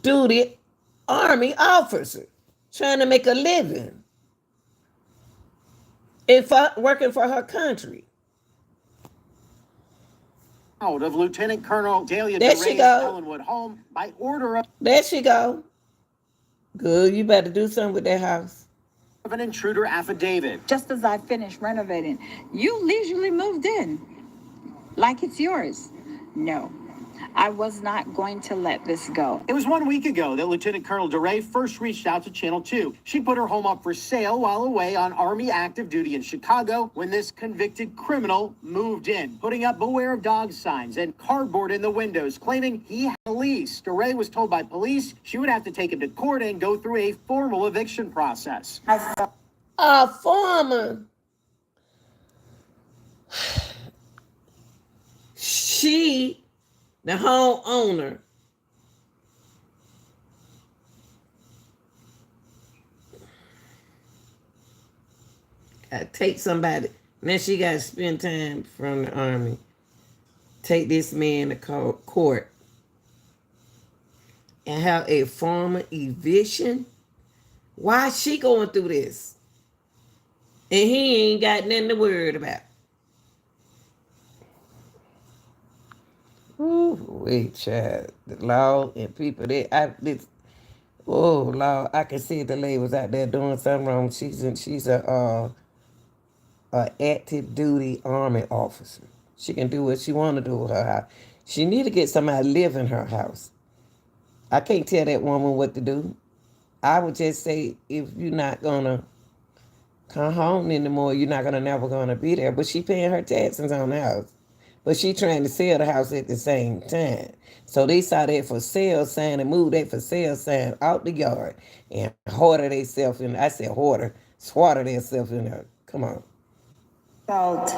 duty Army officer trying to make a living and working for her country. Out of Lieutenant Colonel Delia There she Duray's go. Ellenwood home by order There she go. Good, you better do something with that house. of an intruder affidavit. Just as I finished renovating, you leisurely moved in like it's yours. No, I was not going to let this go. It was 1 week ago that Lieutenant Colonel Duray first reached out to Channel 2. She put her home up for sale while away on Army active duty in Chicago when this convicted criminal moved in, putting up beware of dog signs and cardboard in the windows, claiming he had a lease. Duray was told by police she would have to take him to court and go through a formal eviction process. A former. She, the homeowner, gotta take somebody. Now she got to spend time from the Army. Take this man to court and have a formal eviction. Why is she going through this? And he ain't got nothing to worry about. Ooh, wait, child. The law and people oh, Lord, I can see the lady was out there doing something wrong. She's a active duty Army officer. She can do what she want to do with her house. She need to get somebody to live in her house. I can't tell that woman what to do. I would just say, if you're not gonna come home anymore, you're not never gonna be there. But she paying her taxes on the house. but she trying to sell the house at the same time. So they saw that for sale sign and moved that for sale sign out the yard and hoarded themselves in. I said hoarder, swatted themselves in there. Come on. Felt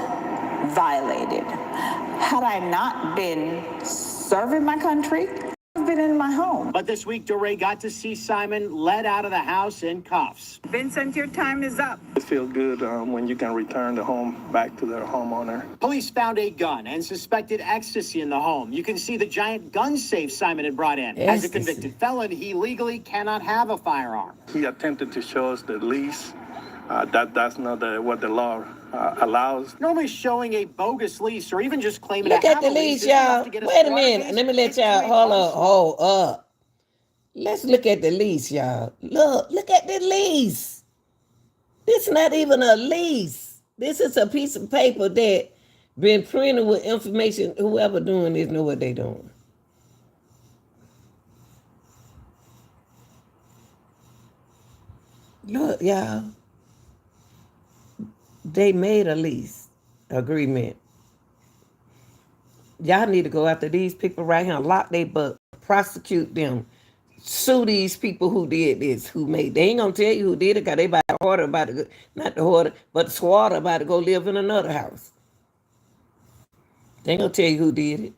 violated. Had I not been serving my country, I've been in my home. But this week, DeRay got to see Simon led out of the house in cuffs. Vincent, your time is up. It feels good when you can return the home back to their homeowner. Police found a gun and suspected ecstasy in the home. You can see the giant gun safe Simon had brought in. As a convicted felon, he legally cannot have a firearm. He attempted to show us the lease. That's not what the law allows. Normally showing a bogus lease or even just claiming Look to at have the a lease lease, is enough y'all. to get a Wait a squatter minute. case. Let me let y'all hold up. Let's look at the lease, y'all. Look at the lease. This is not even a lease. This is a piece of paper that been printed with information. Whoever doing this know what they doing. Look, y'all. They made a lease agreement. Y'all need to go after these people right here and lock their butt, prosecute them, sue these people who did this, who made. They ain't gonna tell you who did it, because they about the hoarder about to go, not the hoarder, but the squatter about to go live in another house. They ain't gonna tell you who did it.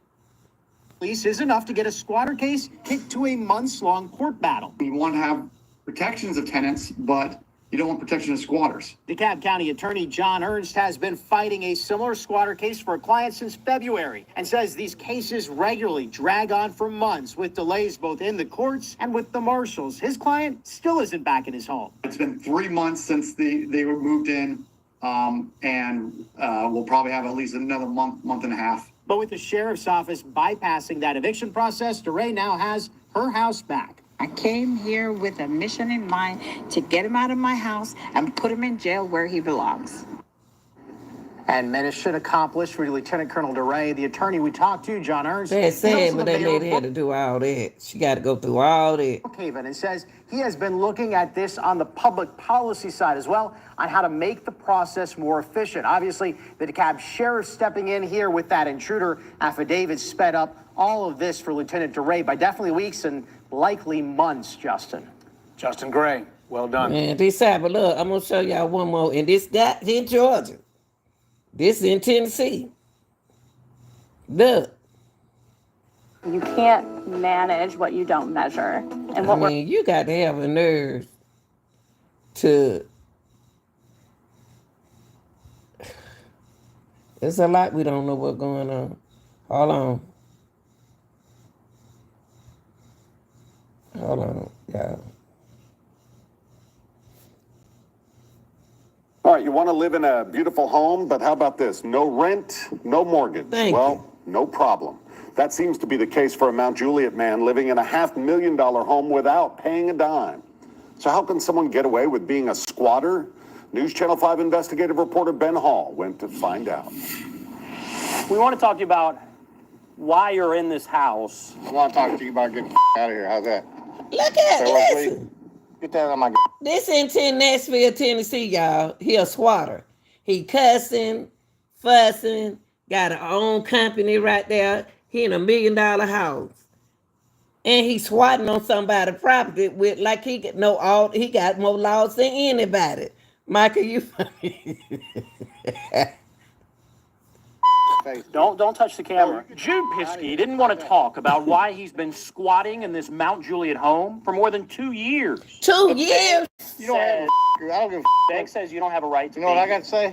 Lease is enough to get a squatter case kicked to a months-long court battle. You want to have protections of tenants, but you don't want protection of squatters. DeKalb County Attorney John Ernst has been fighting a similar squatter case for a client since February and says these cases regularly drag on for months with delays both in the courts and with the marshals. His client still isn't back in his home. It's been 3 months since they were moved in, and we'll probably have at least another month and a half. But with the sheriff's office bypassing that eviction process, DeRay now has her house back. I came here with a mission in mind to get him out of my house and put him in jail where he belongs. And mission accomplished for Lieutenant Colonel DeRay. The attorney we talked to, John Ernst, That's sad, but that lady had to do all that. She got to go through all that. Brookhaven, and says he has been looking at this on the public policy side as well, on how to make the process more efficient. Obviously, the DeKalb Sheriff stepping in here with that intruder affidavit sped up all of this for Lieutenant DeRay by definitely weeks and likely months, Justin. Justin Gray, well done. Man, this side, but look, I'm going to show y'all one more. And this got in Georgia. This in Tennessee. Look. You can't manage what you don't measure. And I mean, you got to have a nerve to... There's a lot we don't know what's going on. Hold on. Hold on, y'all. All right, you want to live in a beautiful home, but how about this? No rent, no mortgage. No problem. That seems to be the case for a Mount Juliet man living in a $500,000 home without paying a dime. So how can someone get away with being a squatter? News Channel 5 investigative reporter Ben Hall went to find out. We want to talk to you about why you're in this house. I want to talk to you about getting out of here. How's that? Look at this. Get that on my... This in Nashville, Tennessee, y'all. He a squatter. He cussing, fussing, got an own company right there. He in $1 million house. And he swatting on somebody's property with like he got more laws than anybody. Michael, you funny. Don't touch the camera. Jude Piskey didn't want to talk about why he's been squatting in this Mount Juliet home for more than 2 years. 2 years? You don't have I don't give a Beck says you don't have a right to You know what I got to say?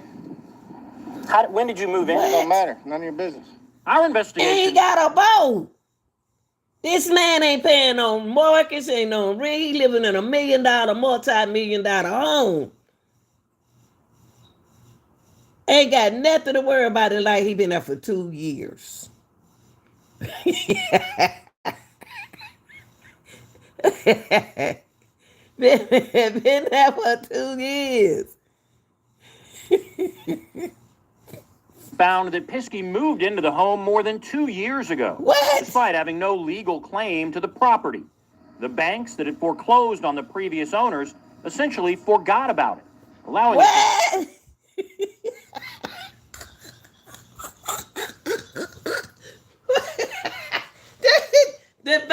When did you move in? It don't matter. None of your business. Our And investigation. he got a boat. This man ain't paying no mortgage, ain't no rent. He living in $1 million, multi-million-dollar home. Ain't got nothing to worry about it like he been there for 2 years. been there for 2 years. Found that Piskey moved into the home more than 2 years ago. What? Despite having no legal claim to the property. The banks that had foreclosed on the previous owners essentially forgot about it, allowing What?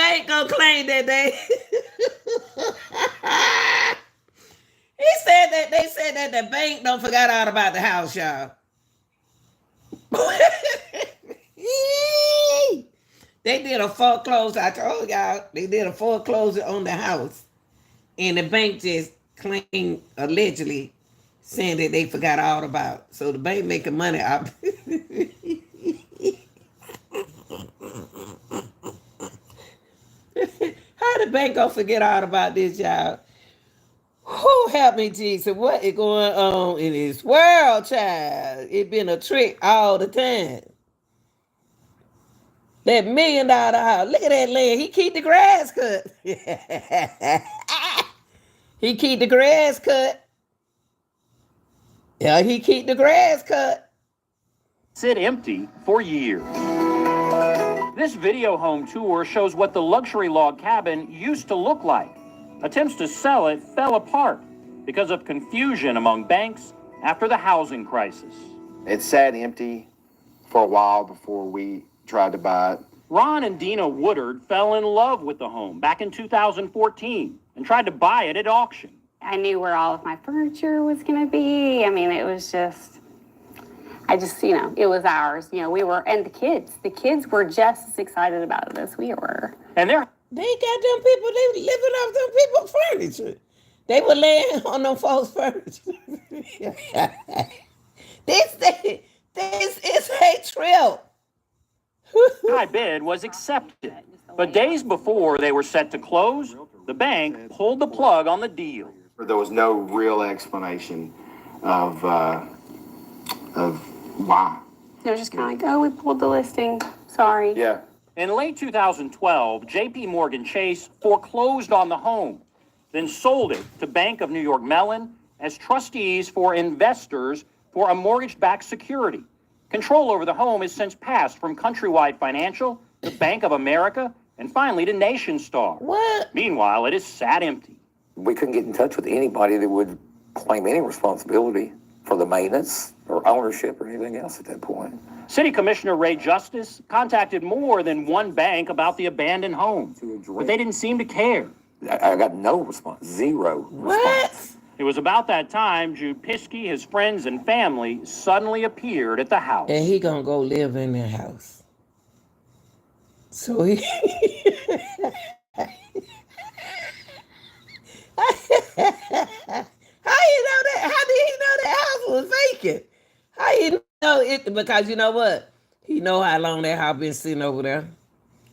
bank gonna claim that they they said that the bank don't forgot all about the house, y'all. They did a foreclosure. I told y'all they did a foreclosure on the house. And the bank just claimed, allegedly, saying that they forgot all about it. So the bank making money out. How the bank gonna forget all about this, y'all? Who help me, Jesus? What is going on in this world, child? It been a trick all the time. That $1 million house. Look at that land. He keep the grass cut. He keep the grass cut. Yeah, he keep the grass cut. Sit empty for years. This video home tour shows what the luxury log cabin used to look like. Attempts to sell it fell apart because of confusion among banks after the housing crisis. It sat empty for a while before we tried to buy it. Ron and Dina Woodard fell in love with the home back in 2014 and tried to buy it at auction. I knew where all of my furniture was going to be. I mean, it was just, it was ours. You know, and the kids were just as excited about it as we were. And they got them people, they living off them people's furniture. They were laying on them folks' furniture. This is a trip. High bid was accepted, but days before they were set to close, the bank pulled the plug on the deal. There was no real explanation of why. It was just kind of like, oh, we pulled the listing. Sorry. Yeah. In late 2012, J.P. Morgan Chase foreclosed on the home, then sold it to Bank of New York Mellon as trustees for investors for a mortgage-backed security. Control over the home has since passed from Countrywide Financial to Bank of America and finally to Nation Star. What? Meanwhile, it is sat empty. We couldn't get in touch with anybody that would claim any responsibility for the maintenance or ownership or anything else at that point. City Commissioner Ray Justice contacted more than one bank about the abandoned home, but they didn't seem to care. I got no response, zero response. It was about that time Jude Piskey, his friends, and family suddenly appeared at the house. And he gonna go live in their house. So he... How you know that? How did he know that house was vacant? How you know it? Because you know what? He know how long that house been sitting over there.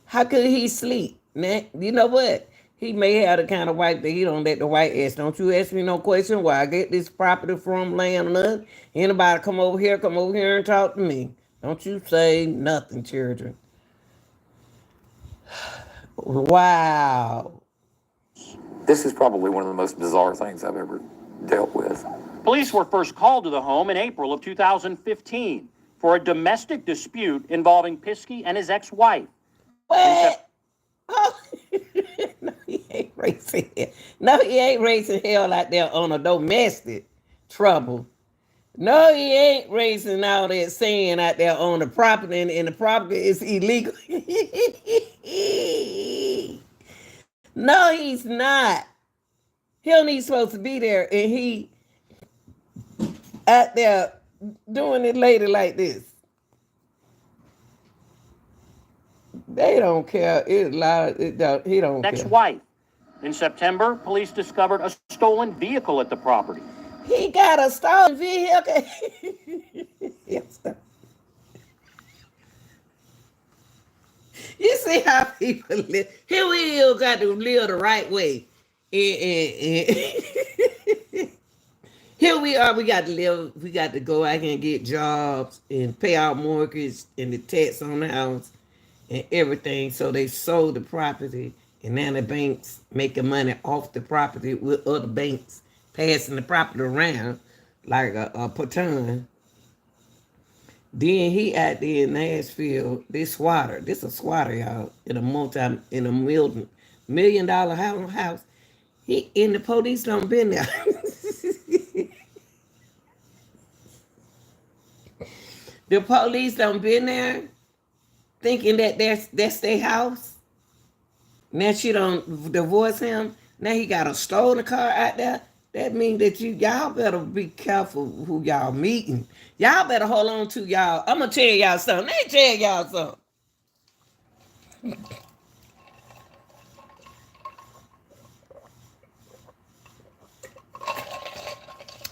How could he sleep? Man, you know what? He may have the kind of wife that he don't let the wife ask. Don't you ask me no question where I get this property from, landlord. Anybody come over here and talk to me. Don't you say nothing, children. Wow. This is probably one of the most bizarre things I've ever dealt with. Police were first called to the home in April of 2015 for a domestic dispute involving Piskey and his ex-wife. What? Oh. No, he ain't raising hell. No, he ain't raising hell out there on a domestic trouble. No, he ain't raising all that sand out there on the property, and the property is illegal. No, he's not. He don't even supposed to be there, and he out there doing it later like this. They don't care. He don't care. Ex-wife. In September, police discovered a stolen vehicle at the property. He got a stolen vehicle. You see how people live. Here we all got to live the right way. Here we are, we got to live, we got to go out here and get jobs and pay our mortgage and the tax on the house and everything. So they sold the property, and now the banks making money off the property with other banks passing the property around like a baton. Then he out there in Nashville, this a squatter, y'all, in a $1 million house. He and the police don't been there. The police don't been there thinking that that's their house. Now she don't divorce him. Now he got a stolen car out there. That means that y'all better be careful who y'all meeting. Y'all better hold on to y'all. I'm gonna tell y'all something. Let me tell y'all something.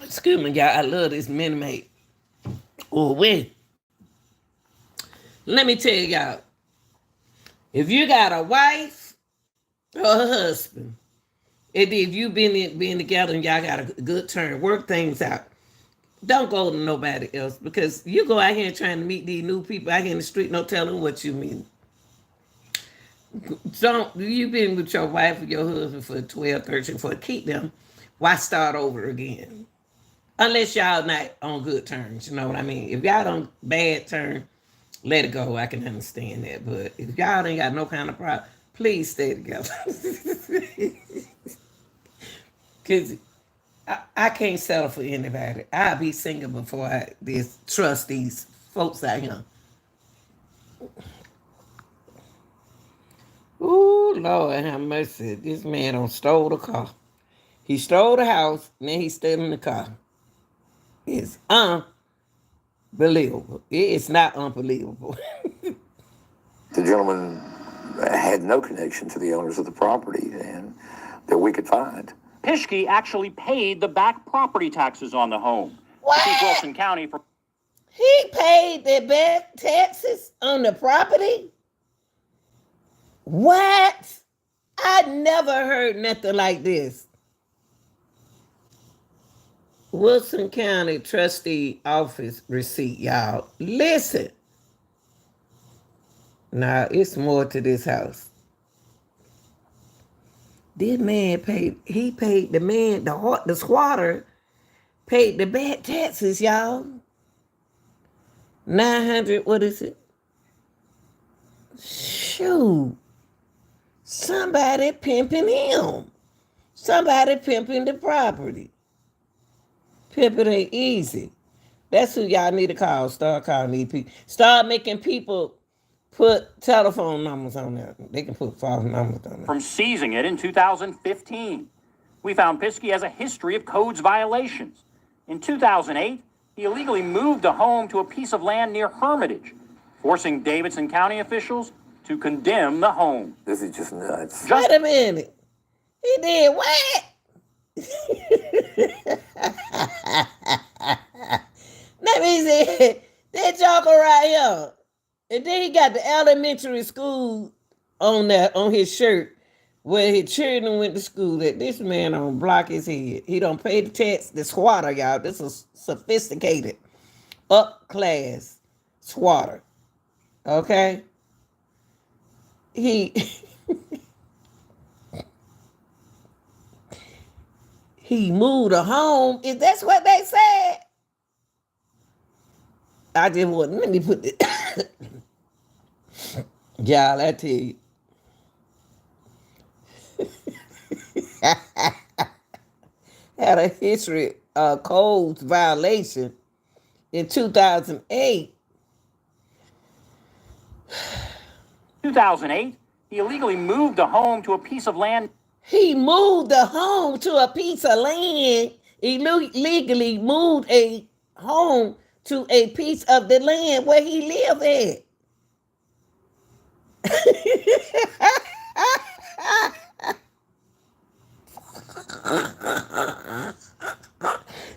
Excuse me, y'all. I love this Minute Maid. Oh, wait. Let me tell y'all. If you got a wife or a husband, and if you been together and y'all got a good term, work things out. Don't go to nobody else, because you go out here trying to meet these new people out here in the street, no telling what you mean. Don't, you been with your wife or your husband for 12, 13, for keep them. Why start over again? Unless y'all not on good terms, you know what I mean? If y'all on bad terms, let it go. I can understand that. But if y'all ain't got no kind of problem, please stay together. Because I can't settle for anybody. I'll be single before I trust these folks out here. Ooh, Lord have mercy. This man done stole the car. He stole the house, and then he stole in the car. It's unbelievable. It's not unbelievable. The gentleman had no connection to the owners of the property, and that we could find. Pischke actually paid the back property taxes on the home. What? To keep Wilson County from... He paid the back taxes on the property? What? I never heard nothing like this. Wilson County Trustee Office receipt, y'all. Listen. Now, it's more to this house. This man paid the squatter paid the back taxes, y'all. 900, what is it? Shoot. Somebody pimping him. Somebody pimping the property. Pimping ain't easy. That's who y'all need to call. Start calling these people. Start making people put telephone numbers on there. They can put false numbers on there. From seizing it in 2015. We found Pischke has a history of codes violations. In 2008, he illegally moved a home to a piece of land near Hermitage, forcing Davidson County officials to condemn the home. This is just nuts. Wait a minute. He did what? Let me see. That joker right here. And then he got the elementary school on his shirt where his children went to school. That this man don't block his head. He don't pay the tax. The squatter, y'all. This is sophisticated, up class squatter. Okay? He moved a home. Is that's what they said? I just want, let me put it. Y'all, I tell you. Had a history of codes violation in 2008. 2008, he illegally moved a home to a piece of land. He moved the home to a piece of land. He legally moved a home to a piece of the land where he lived at.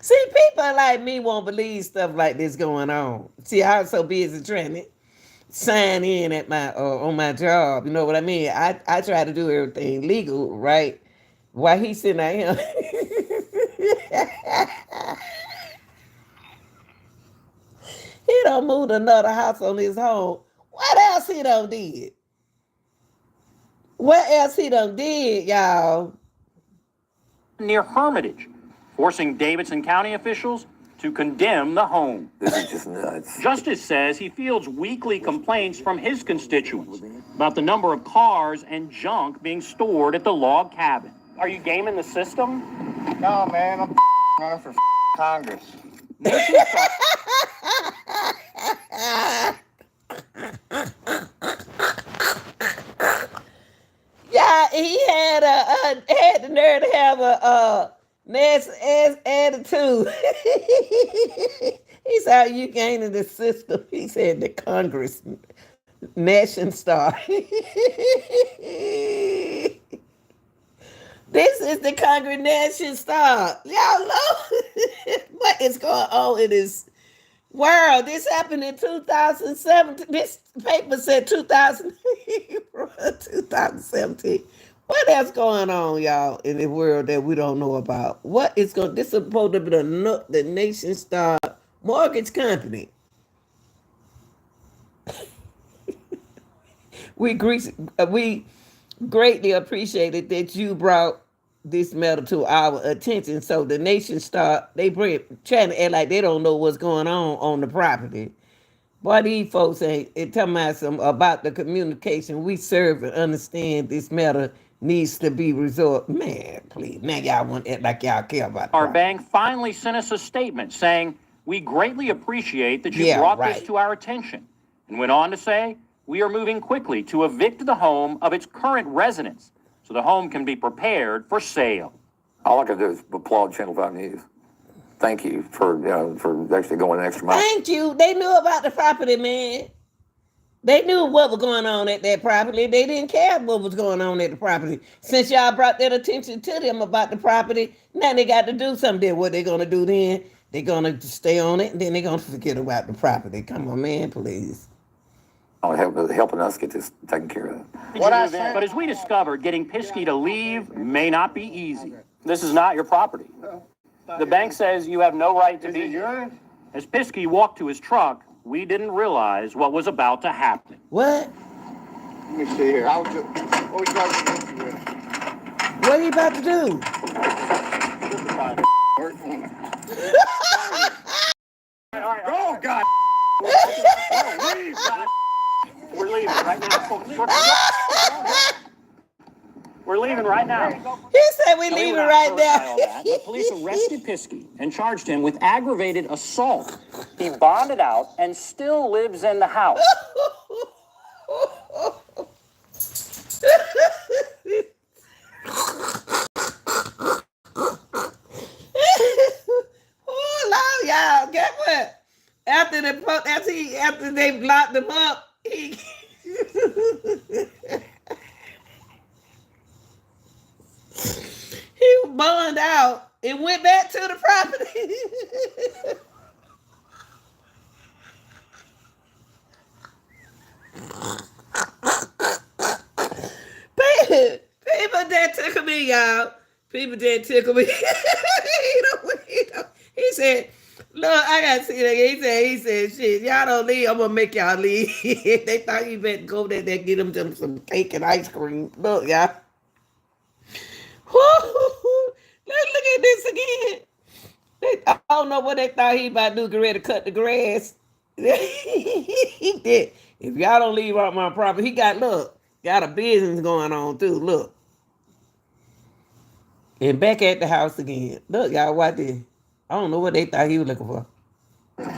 See, people like me won't believe stuff like this going on. See, I'm so busy trying to sign in at my on my job. You know what I mean? I try to do everything legal, right? While he's sitting out here. He done moved another house on his home. What else he done did? What else he done did, y'all? Near Hermitage, forcing Davidson County officials to condemn the home. This is just nuts. Justice says he fields weekly complaints from his constituents about the number of cars and junk being stored at the log cabin. Are you gaming the system? No, man, I'm running for Congress. Yeah, he had the nerve to have a nasty ass attitude. He said, "You gained in the system." He said, "The Congress Nation Star." This is the Congregation Star. Y'all know what is going on in this world. This happened in 2017. This paper said 2017. What else going on, y'all, in the world that we don't know about? What is going? This is supposed to be the Nation Star mortgage company. We greatly appreciated that you brought this matter to our attention. So the Nation Star, trying to act like they don't know what's going on the property. Boy, these folks ain't talking about the communication. We serve and understand this matter needs to be resolved. Man, please. Now y'all want to act like y'all care about Our bank finally sent us a statement saying, "We greatly appreciate that you brought this to our attention," and went on to say, "We are moving quickly to evict the home of its current residents so the home can be prepared for sale." All I can do is applaud Channel 5 News. Thank you for actually going an extra mile. Thank you. They knew about the property, man. They knew what was going on at that property. They didn't care what was going on at the property. Since y'all brought that attention to them about the property, now they got to do something. What they going to do then? They're going to stay on it, and then they're going to forget about the property. Come on, man, please. Helping us get this taken care of. But as we discovered, getting Piskey to leave may not be easy. This is not your property. The bank says you have no right to be here. As Piskey walked to his truck, we didn't realize what was about to happen. What? Let me see here. What are you about to do? Oh, God. We're leaving right now. We're leaving right now. He said we're leaving right now. The police arrested Piskey and charged him with aggravated assault. He bonded out and still lives in the house. Oh, Lord, y'all, guess what? After they locked him up, he burned out and went back to the property. People that tickle me, y'all. People that tickle me. He said, "Look, I gotta see that." He said, "Shit, y'all don't leave. I'm gonna make y'all leave." They thought you better go there and get them some cake and ice cream. Look, y'all. Let's look at this again. I don't know what they thought he about to do. Get ready to cut the grass. He did. If y'all don't leave out my property, he got a business going on too. Look. And back at the house again. Look, y'all, watch this. I don't know what they thought he was looking for. Get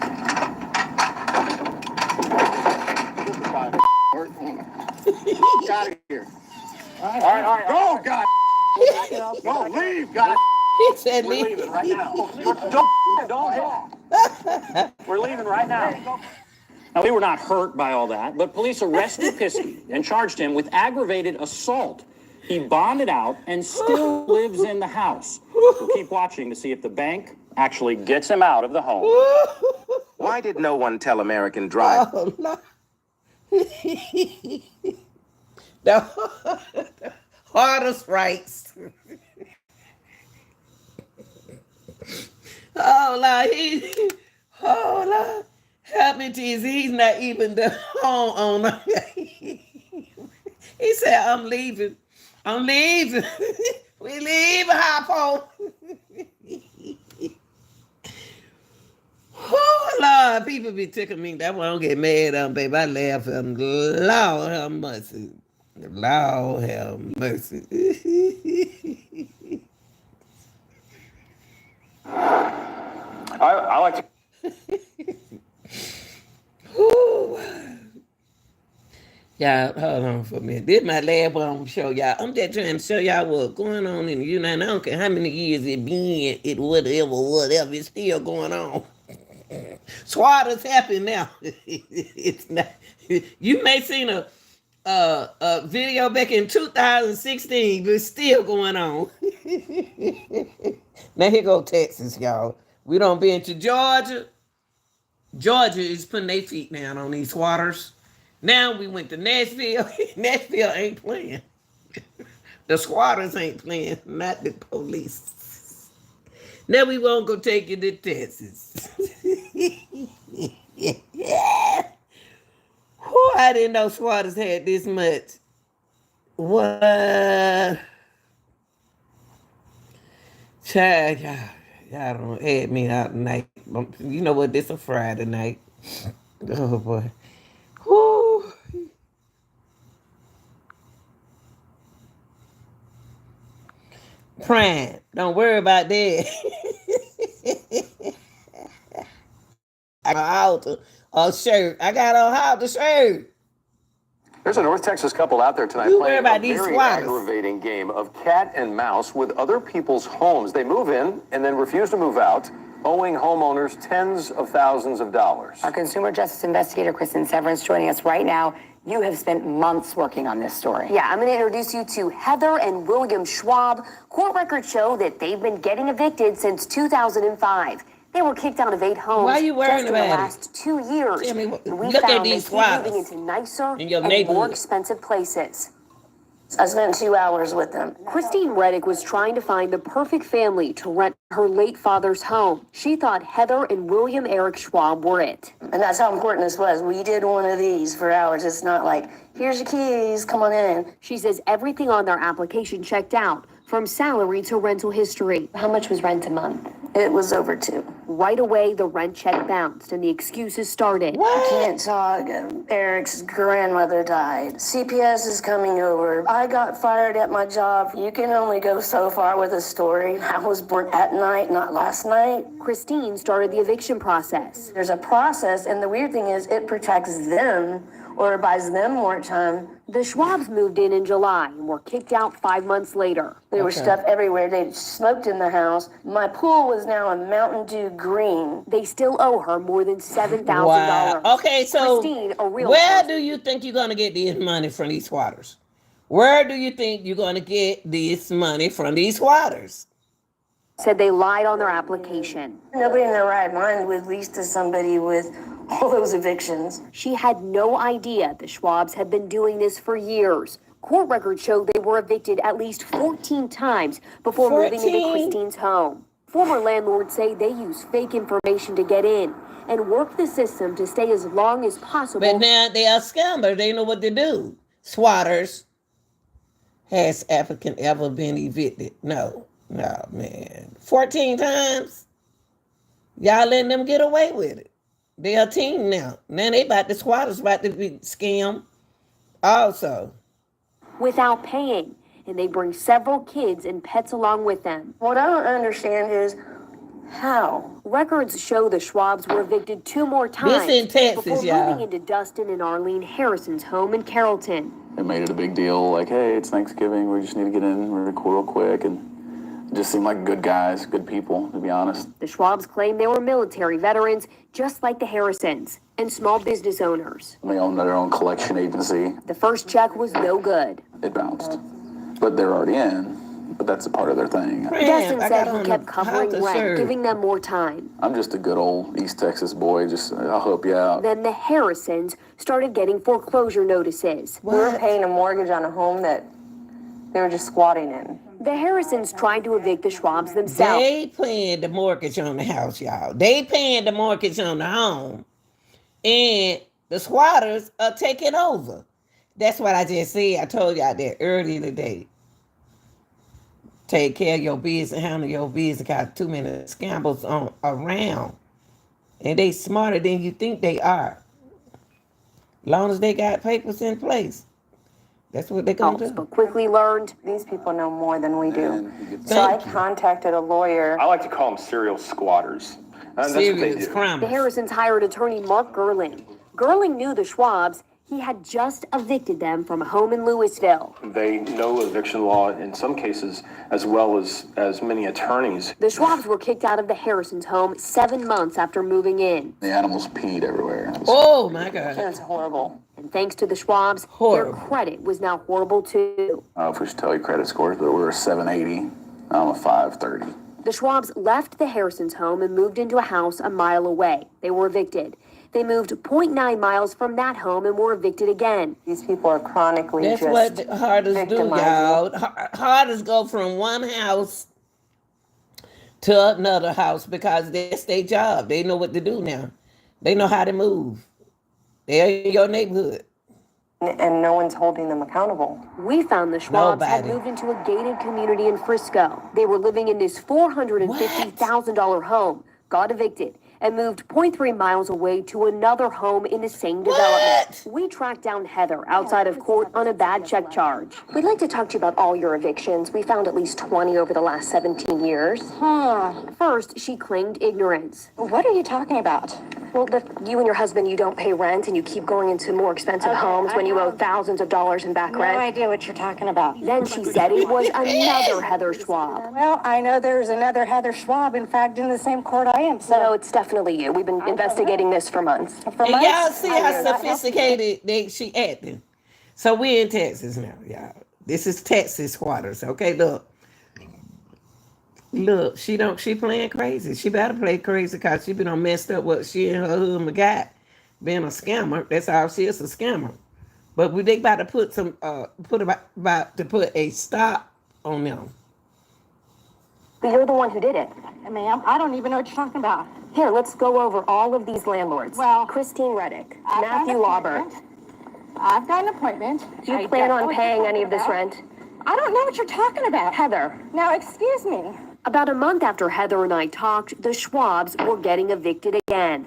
out of here. All right. Go, God. No, leave, God. He said We're leave. leaving right now. Don't. We're leaving right now. Now, we were not hurt by all that, but police arrested Piskey and charged him with aggravated assault. He bonded out and still lives in the house. We'll keep watching to see if the bank actually gets him out of the home. Why did no one tell American Drive? Oh, no. The hardest rights. Oh, Lord. Help me, Jesus. He's not even the homeowner. He said, I'm leaving. We leave, Harpo. Oh, Lord, people be tickling me. That's why I don't get mad, baby. I laugh at them. Lord have mercy. Lord have mercy. I like to. Y'all, hold on for a minute. This is my last one I'm gonna show y'all. I'm just trying to show y'all what's going on in the United. I don't care how many years it been, whatever, it's still going on. Squatters happen now. It's not. You may seen a video back in 2016, but it's still going on. Now here go Texas, y'all. We don't been to Georgia. Georgia is putting their feet down on these squatters. Now we went to Nashville. Nashville ain't playing. The squatters ain't playing, not the police. Now we won't go take it to Texas. Yeah. Whew, I didn't know squatters had this much. What? Child, y'all don't add me out tonight. You know what? This a Friday night. Oh boy. Whew. Prime, don't worry about that. I got a shirt. I got on how the shirt. There's a North Texas couple out there tonight You playing worry about a these very squatters. aggravating game of cat and mouse with other people's homes. They move in and then refuse to move out, owing homeowners tens of thousands of dollars. Our consumer justice investigator, Kristen Severance, joining us right now. You have spent months working on this story. Yeah, I'm going to introduce you to Heather and William Schwab. Court records show that they've been getting evicted since 2005. They were kicked out of 8 homes Why are you worrying just in the about last 2 years. Tell me And we look at found these they keep moving squatters into nicer in your and neighborhood. more expensive places. I spent 2 hours with them. Christine Reddick was trying to find the perfect family to rent her late father's home. She thought Heather and William Eric Schwab were it. And that's how important this was. We did one of these for hours. It's not like, here's your keys, come on in. She says everything on their application checked out, from salary to rental history. How much was rent a month? It was over 2. Right away, the rent check bounced and the excuses started. I can't talk. Eric's grandmother died. CPS is coming over. I got fired at my job. You can only go so far with a story. I was born at night, not last night. Christine started the eviction process. There's a process, and the weird thing is it protects them or buys them more time. The Schwabs moved in July and were kicked out 5 months later. There was stuff everywhere. They smoked in the house. My pool was now a Mountain Dew green. They still owe her more than $7,000. Wow. Okay, so Christine, a real where person. do you think you're going to get this money from these squatters? Where do you think you're going to get this money from these squatters? Said they lied on their application. Nobody in their right mind would lease to somebody with all those evictions. She had no idea the Schwabs had been doing this for years. Court records show they were evicted at least 14 times before moving into Christine's home. Former landlords say they use fake information to get in and work the system to stay as long as possible. But now they are scammers. They know what to do. Squatters. Has African ever been evicted? No, man. 14 times? Y'all letting them get away with it. They're a team now. Now the squatters about to be scammed also. Without paying, and they bring several kids and pets along with them. What I don't understand is how. Records show the Schwabs were evicted 2 more times This in Texas, before y'all. moving into Dustin and Arlene Harrison's home in Carrollton. They made it a big deal, like, hey, it's Thanksgiving, we just need to get in real quick, and it just seemed like good guys, good people, to be honest. The Schwabs claim they were military veterans, just like the Harrisons, and small business owners. They own their own collection agency. The first check was no good. It bounced. But they're already in, but that's a part of their thing. Dustin said he kept covering rent, giving them more time. I'm just a good old East Texas boy, I'll help you out. Then the Harrisons started getting foreclosure notices. We were paying a mortgage on a home that they were just squatting in. The Harrisons tried to evict the Schwabs themselves. They paying the mortgage on the house, y'all. They paying the mortgage on the home. And the squatters are taking over. That's what I just said. I told y'all that earlier today. Take care of your business, handle your business. Got too many scambles around. And they smarter than you think they are. Long as they got papers in place. That's what they're going to do. But quickly learned These people know more than we do. So I contacted a lawyer. I like to call them serial squatters. And that's what they do. the Harrisons hired attorney Mark Gerling. Gerling knew the Schwabs He had just evicted them from a home in Louisville. They know eviction law in some cases, as well as many attorneys. The Schwabs were kicked out of the Harrisons' home 7 months after moving in. The animals peed everywhere. Oh my God. That's horrible. And thanks to the Schwabs, their credit was now horrible too. I don't know if we should tell you credit scores, but we're a 780. I'm a 530. The Schwabs left the Harrisons' home and moved into a house a mile away. They were evicted. They moved 0.9 miles from that home and were evicted again. These people are chronically That's just what the hardest do, y'all. Hardest go from one house to another house because that's their job. They know what to do now. They know how to move. They're in your neighborhood. And no one's holding them accountable. We found the Schwabs had Nobody. moved into a gated community in Frisco. They were living in this $450,000 home, got evicted, and moved 0.3 miles away to another home in the same development. We tracked down Heather outside of court on a bad check charge. We'd like to talk to you about all your evictions. We found at least 20 over the last 17 years. First, she claimed ignorance. What are you talking about? Well, you and your husband, you don't pay rent and you keep going into more expensive homes when you owe thousands of dollars in back rent. No idea what you're talking about. Then she said it was another Heather Schwab. Well, I know there's another Heather Schwab, in fact, in the same court I am. So No, it's definitely you. We've been investigating this for months. And y'all see how sophisticated she acting. So we in Texas now, y'all. This is Texas squatters. Okay, look. Look, she playing crazy. She better play crazy because she been on messed up what she and her husband got. Being a scammer. That's all she is, a scammer. But they about to put some about to put a stop on them. But you're the one who did it. Ma'am, I don't even know what you're talking about. Here, let's go over all of these landlords. Well, Christine Reddick, Matthew Lauber. I've got an appointment. Do you plan on paying any of this rent? I don't know what you're talking about. Heather. Now, excuse me. About a month after Heather and I talked, the Schwabs were getting evicted again.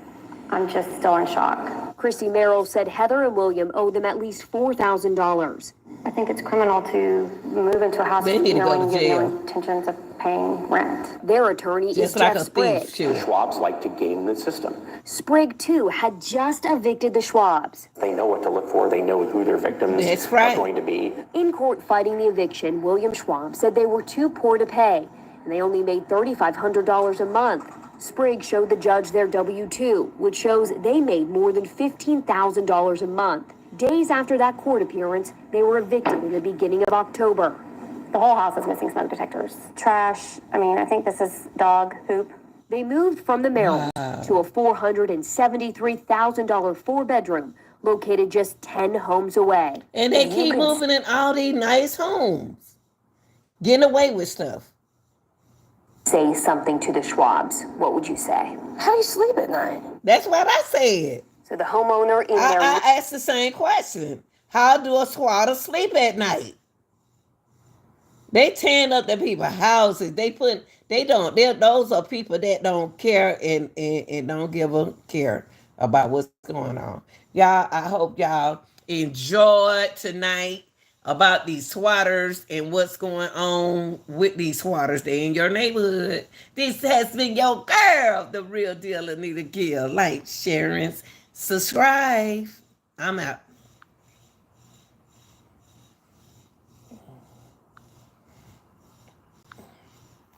I'm just still in shock. Christy Merrill said Heather and William owe them at least $4,000. I think it's criminal to move into a house They need to go knowing to you have jail. no intentions of paying rent. Their attorney is Just like Jeff a Sprigg. thief, shoot. Schwabs like to game the system. Sprigg, too, had just evicted the Schwabs. They know what to look for. They know who their victims That's right. are going to be. In court fighting the eviction, William Schwab said they were too poor to pay, and they only made $3,500 a month. Sprigg showed the judge their W-2, which shows they made more than $15,000 a month. Days after that court appearance, they were evicted in the beginning of October. The whole house is missing smoke detectors. Trash. I think this is dog poop. They moved from the Maryland to a $473,000 four-bedroom located just 10 homes away. And they keep moving in all these nice homes. Getting away with stuff. Say something to the Schwabs. What would you say? How do you sleep at night? That's what I said. So the homeowner in there. I asked the same question. How do a squatter sleep at night? They tearing up the people's houses. Those are people that don't care and don't give a care about what's going on. Y'all, I hope y'all enjoyed tonight about these squatters and what's going on with these squatters. They in your neighborhood. This has been your girl, the real deal, Anita Gill. Like, share, and subscribe. I'm out.